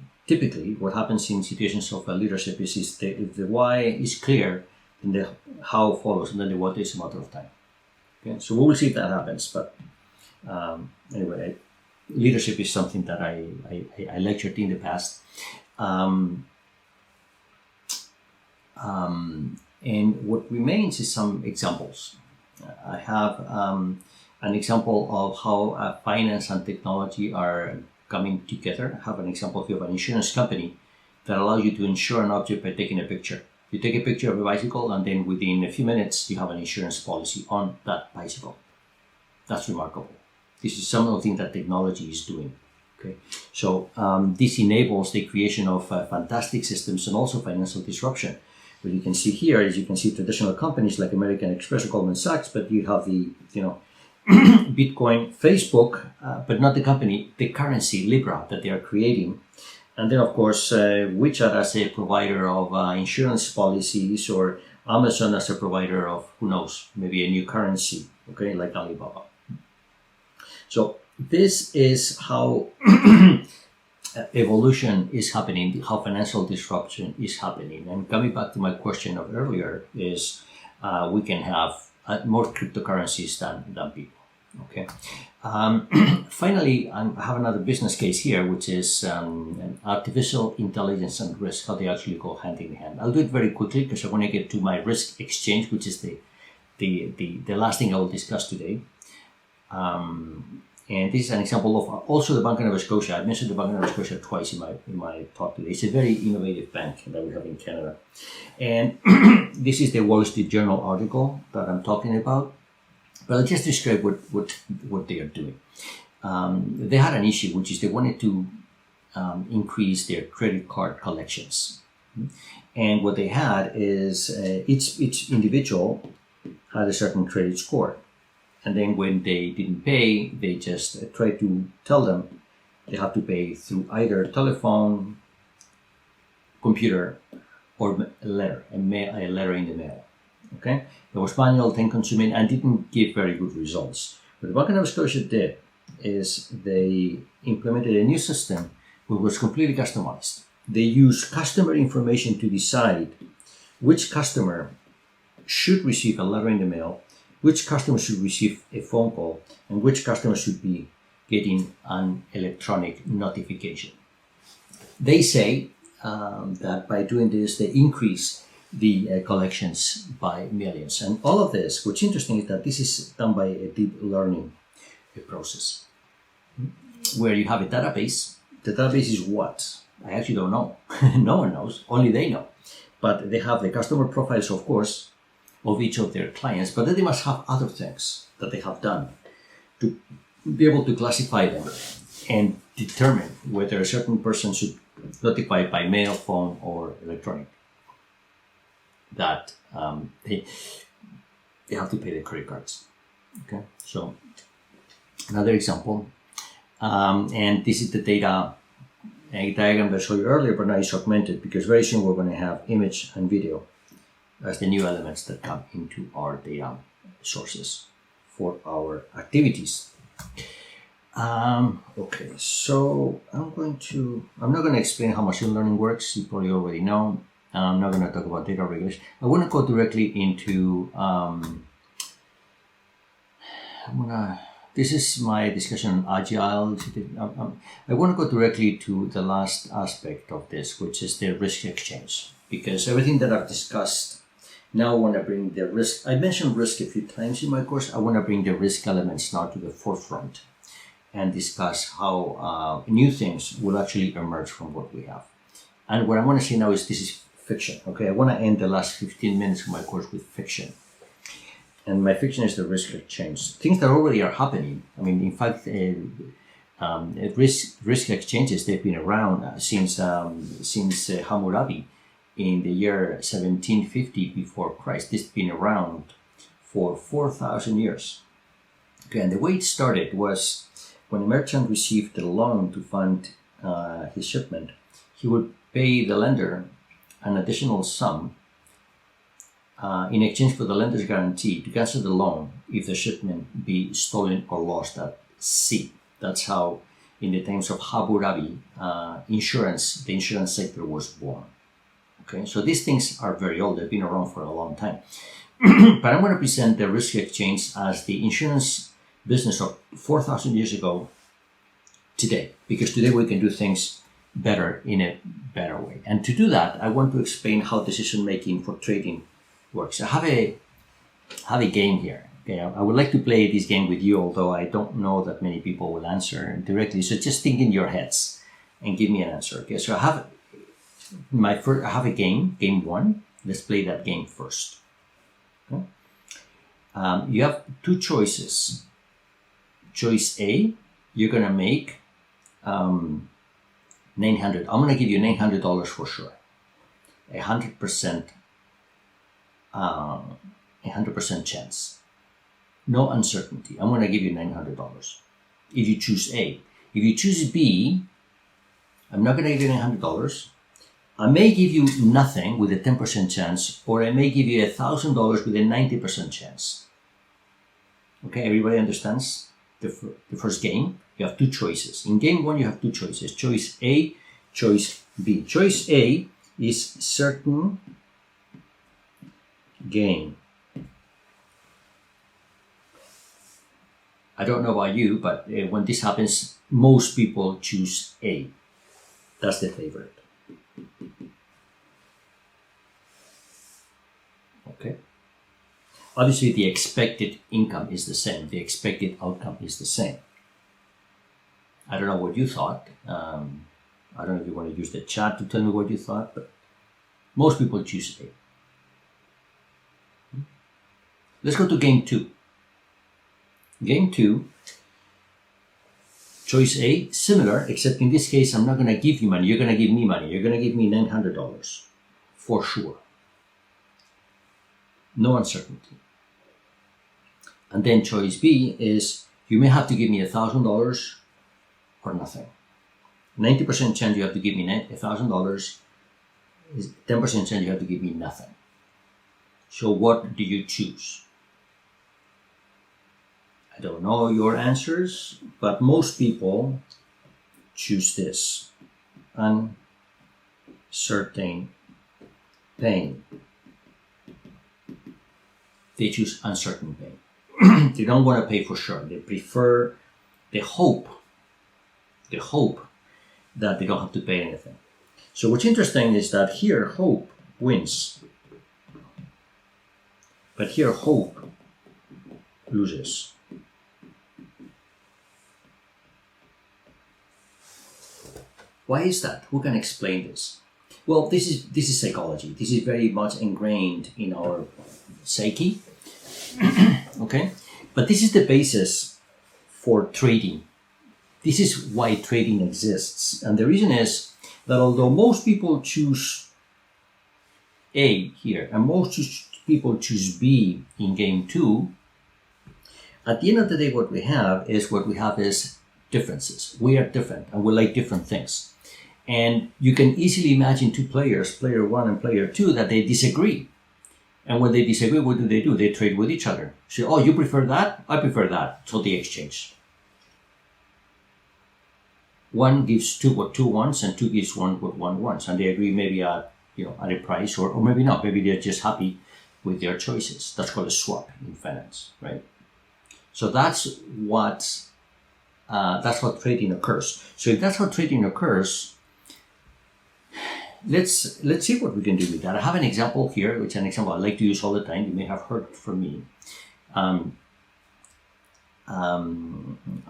S1: what happens in situations of leadership is if the why is clear, then the how follows, and then the what is a matter of time. Okay, so we will see if that happens. But anyway, leadership is something that I lectured in the past, and what remains is some examples. I have an example of how finance and technology are coming together. I have an example here of an insurance company that allows you to insure an object by taking a picture. You take a picture of a bicycle, and then within a few minutes, you have an insurance policy on that bicycle. That's remarkable. This is some of the things that technology is doing. Okay, so this enables the creation of fantastic systems and also financial disruption. What you can see here is you can see traditional companies like American Express or Goldman Sachs, but you have the Bitcoin, Facebook, but not the company, the currency Libra that they are creating. And then, of course, WeChat as a provider of insurance policies, or Amazon as a provider of, who knows, maybe a new currency, okay, like Alibaba. So this is how evolution is happening, how financial disruption is happening. And coming back to my question of earlier is we can have more cryptocurrencies than people. Okay. Finally, I have another business case here, which is artificial intelligence and risk, how they actually go hand in hand. I'll do it very quickly because I want to get to my risk exchange, which is the last thing I will discuss today. And this is an example of also the Bank of Nova Scotia. I mentioned the Bank of Nova Scotia twice in my talk today. It's a very innovative bank that we have in Canada. And this is the Wall Street Journal article that I'm talking about. But I'll just describe what they are doing. They had an issue, which is they wanted to increase their credit card collections. And what they had is each individual had a certain credit score. And then when they didn't pay, they just tried to tell them they have to pay through either telephone, computer, or a letter, a letter in the mail. Okay? It was manual, time consuming, and didn't give very good results. What Bank of Nova Scotia did is they implemented a new system which was completely customized. They used customer information to decide which customer should receive a letter in the mail, which customer should receive a phone call, and which customer should be getting an electronic notification. They say that by doing this, they increase the collections by millions. And all of this, what's interesting is that this is done by a deep learning process where you have a database. The database is what? I actually don't know. No one knows, only they know. But they have the customer profiles, of course, of each of their clients, but then they must have other things that they have done to be able to classify them and determine whether a certain person should notify by mail, phone, or electronic that they have to pay the credit cards. Okay, so another example, and this is the data a diagram that I showed you earlier, but now it's augmented because very soon we're going to have image and video as the new elements that come into our data sources for our activities. Okay, so I'm not going to explain how machine learning works. You probably already know. I'm not going to talk about data regulation. I want to go directly into, this is my discussion on agile. I want to go directly to the last aspect of this, which is the risk exchange, because everything that I've discussed, now I want to bring the risk. I mentioned risk a few times in my course. I want to bring the risk elements now to the forefront and discuss how new things will actually emerge from what we have. And what I want to say now is this is fiction. Okay, I want to end the last 15 minutes of my course with fiction. And my fiction is the risk exchange. Things that already are happening. I mean, in fact, risk exchanges, they've been around since Hammurabi in the year 1750 before Christ. This has been around for 4,000 years. Okay, and the way it started was when a merchant received a loan to fund his shipment, he would pay the lender an additional sum in exchange for the lender's guarantee to cancel the loan if the shipment be stolen or lost at sea. That's how, in the times of Hammurabi, the insurance sector was born. Okay, so these things are very old. They've been around for a long time. But I'm going to present the risk exchange as the insurance business of 4,000 years ago today, because today we can do things better in a better way. And to do that, I want to explain how decision making for trading works. I have a game here. Okay, I would like to play this game with you, although I don't know that many people will answer directly. So just think in your heads and give me an answer. Okay, so I have a game one. Let's play that game first. Okay. You have two choices. Choice A, you're gonna make $900. I'm gonna give you $900 for sure. 100% chance. No uncertainty. I'm gonna give you $900 if you choose A. If you choose B, I'm not gonna give you $900. I may give you nothing with a 10% chance, or I may give you $1,000 with a 90% chance. Okay, everybody understands the first game? You have two choices. In game one, you have two choices. Choice A, choice B. Choice A is certain gain. I don't know about you, but when this happens, most people choose A. That's the favorite. Okay. Obviously, the expected income is the same. The expected outcome is the same. I don't know what you thought. I don't know if you want to use the chat to tell me what you thought, but most people choose A. Let's go to game two. Game 2, choice A, similar, except in this case, I'm not going to give you money. You're going to give me money. You're going to give me $900 for sure. No uncertainty. And then choice B is you may have to give me $1,000 or nothing. 90% chance you have to give me $1,000. 10% chance you have to give me nothing. So what do you choose? I don't know your answers, but most people choose this. Uncertain pain. They choose uncertain pain. They don't want to pay for sure. They prefer the hope that they don't have to pay anything. So what's interesting is that here hope wins, but here hope loses. Why is that? Who can explain this? Well, this is psychology. This is very much ingrained in our psyche. Okay, but this is the basis for trading. This is why trading exists, and the reason is that although most people choose A here and people choose B in game 2, at the end of the day what we have is differences. We are different and we like different things. And you can easily imagine two players, player 1 and player 2, that they disagree. And when they disagree, what do? They trade with each other. So, oh, you prefer that? I prefer that. So they exchange. One gives 2 what 2 wants, and 2 gives 1 what 1 wants, and they agree maybe at a price, or maybe not. Maybe they're just happy with their choices. That's called a swap in finance, right? So that's what trading occurs. So if that's how trading occurs, let's see what we can do with that. I have an example here, which is an example I like to use all the time. You may have heard from me.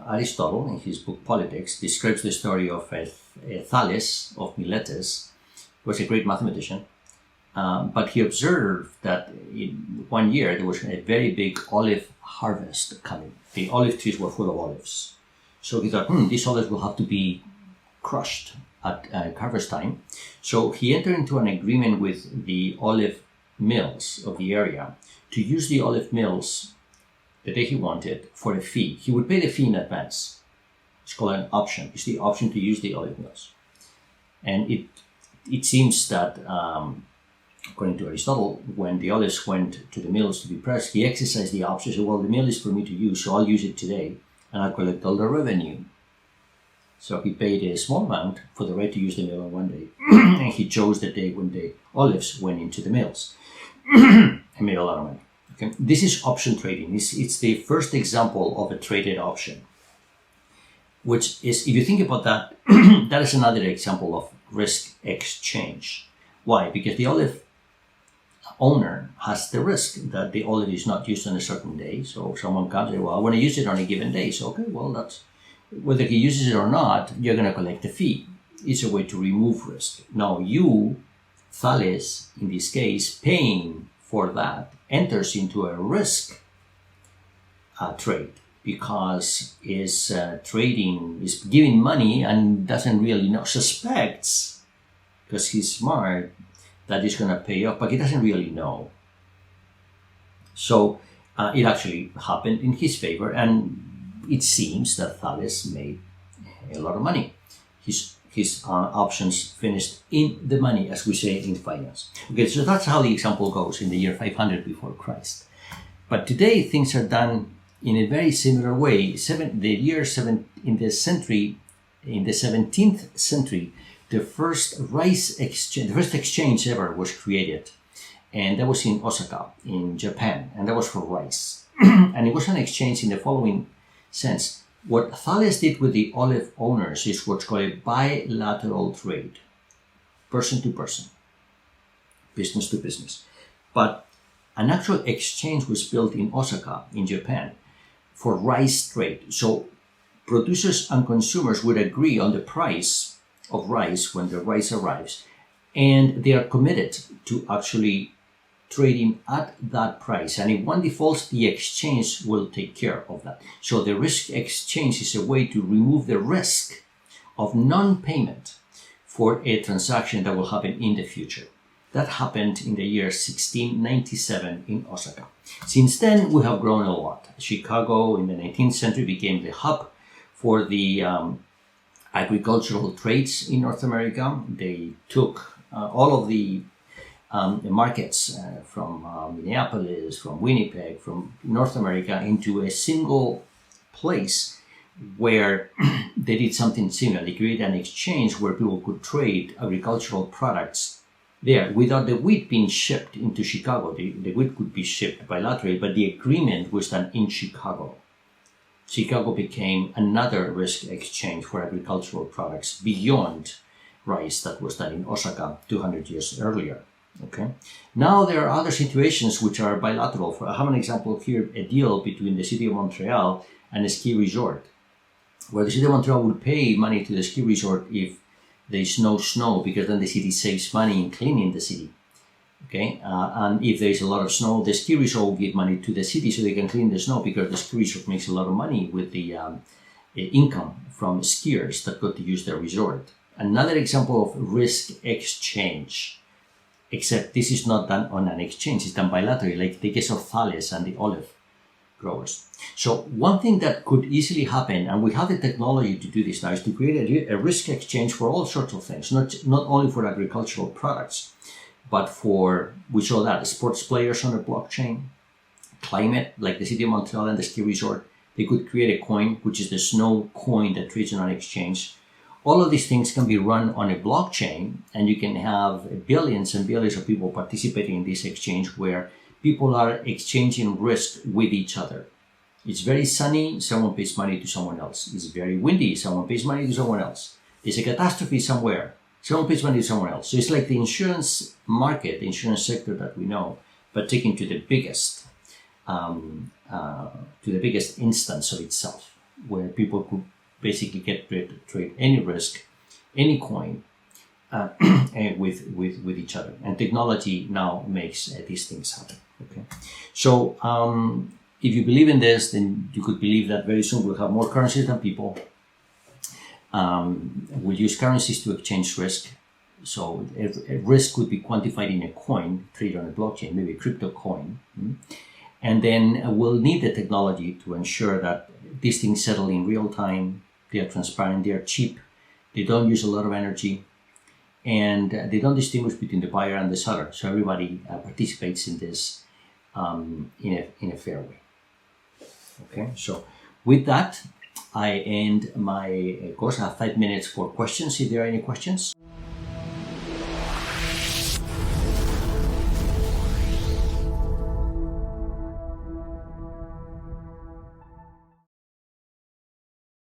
S1: Aristotle, in his book Politics, describes the story of Thales of Miletus, who was a great mathematician. But he observed that in one year there was a very big olive harvest coming. The olive trees were full of olives. So he thought, these olives will have to be crushed at harvest time. So he entered into an agreement with the olive mills of the area to use the olive mills the day he wanted for a fee. He would pay the fee in advance. It's called an option. It's the option to use the olive mills. And it seems that, according to Aristotle, when the olives went to the mills to be pressed, he exercised the option. He said, well, the mill is for me to use, so I'll use it today, and I'll collect all the revenue. So he paid a small amount for the right to use the mill on one day, and he chose the day when the olives went into the mills and made a lot of money. Okay? This is option trading. It's the first example of a traded option, which is, if you think about that, that is another example of risk exchange. Why? Because the olive owner has the risk that the olive is not used on a certain day. So someone comes and says, well, I want to use it on a given day. So, okay, well, that's whether he uses it or not, you're going to collect a fee. It's a way to remove risk. Now you, Thales, in this case, paying for that, enters into a risk trade, because is trading, is giving money and doesn't really know, suspects, because he's smart, that it's going to pay off, but he doesn't really know. So it actually happened in his favor, and it seems that Thales made a lot of money. His options finished in the money, as we say in finance. Okay, so that's how the example goes in the year 500 before Christ. But today things are done in a very similar way. In the 17th century, the first exchange ever was created, and that was in Osaka, in Japan, and that was for rice. And it was an exchange in the following sense. What Thales did with the olive owners is what's called a bilateral trade, person to person, business to business. But an actual exchange was built in Osaka, in Japan, for rice trade. So producers and consumers would agree on the price of rice when the rice arrives, and they are committed to actually trading at that price. And if one defaults, the exchange will take care of that. So the risk exchange is a way to remove the risk of non-payment for a transaction that will happen in the future. That happened in the year 1697 in Osaka. Since then, we have grown a lot. Chicago in the 19th century became the hub for the agricultural trades in North America. They took all of the markets from Minneapolis, from Winnipeg, from North America into a single place where they did something similar. They created an exchange where people could trade agricultural products there without the wheat being shipped into Chicago. The wheat could be shipped bilaterally, but the agreement was done in Chicago. Chicago became another risk exchange for agricultural products beyond rice that was done in Osaka 200 years earlier. Okay. Now there are other situations which are bilateral. I have an example here, a deal between the city of Montreal and a ski resort, where the city of Montreal would pay money to the ski resort if there is no snow, because then the city saves money in cleaning the city. Okay, and if there is a lot of snow, the ski resort will give money to the city so they can clean the snow, because the ski resort makes a lot of money with the income from skiers that got to use their resort. Another example of risk exchange, except this is not done on an exchange, it's done bilaterally, like the case of Thales and the olive growers. So one thing that could easily happen, and we have the technology to do this now, is to create a risk exchange for all sorts of things, not only for agricultural products, but for, we saw that, sports players on a blockchain, climate, like the city of Montreal and the ski resort, they could create a coin, which is the snow coin that trades on an exchange. All of these things can be run on a blockchain, and you can have billions and billions of people participating in this exchange where people are exchanging risk with each other. It's very sunny, someone pays money to someone else. It's very windy, someone pays money to someone else. There's a catastrophe somewhere, someone pays money to someone else. So it's like the insurance market, the insurance sector that we know, but taken to the biggest instance of itself, where people could basically get to trade any risk, any coin, with each other. And technology now makes these things happen. Okay, so if you believe in this, then you could believe that very soon we'll have more currencies than people. We'll use currencies to exchange risk. So a risk could be quantified in a coin traded on a blockchain, maybe a crypto coin. And then we'll need the technology to ensure that these things settle in real time, they are transparent, they are cheap, they don't use a lot of energy, and they don't distinguish between the buyer and the seller. So everybody participates in this in a fair way. Okay, so with that, I end my course. I have 5 minutes for questions, if there are any questions.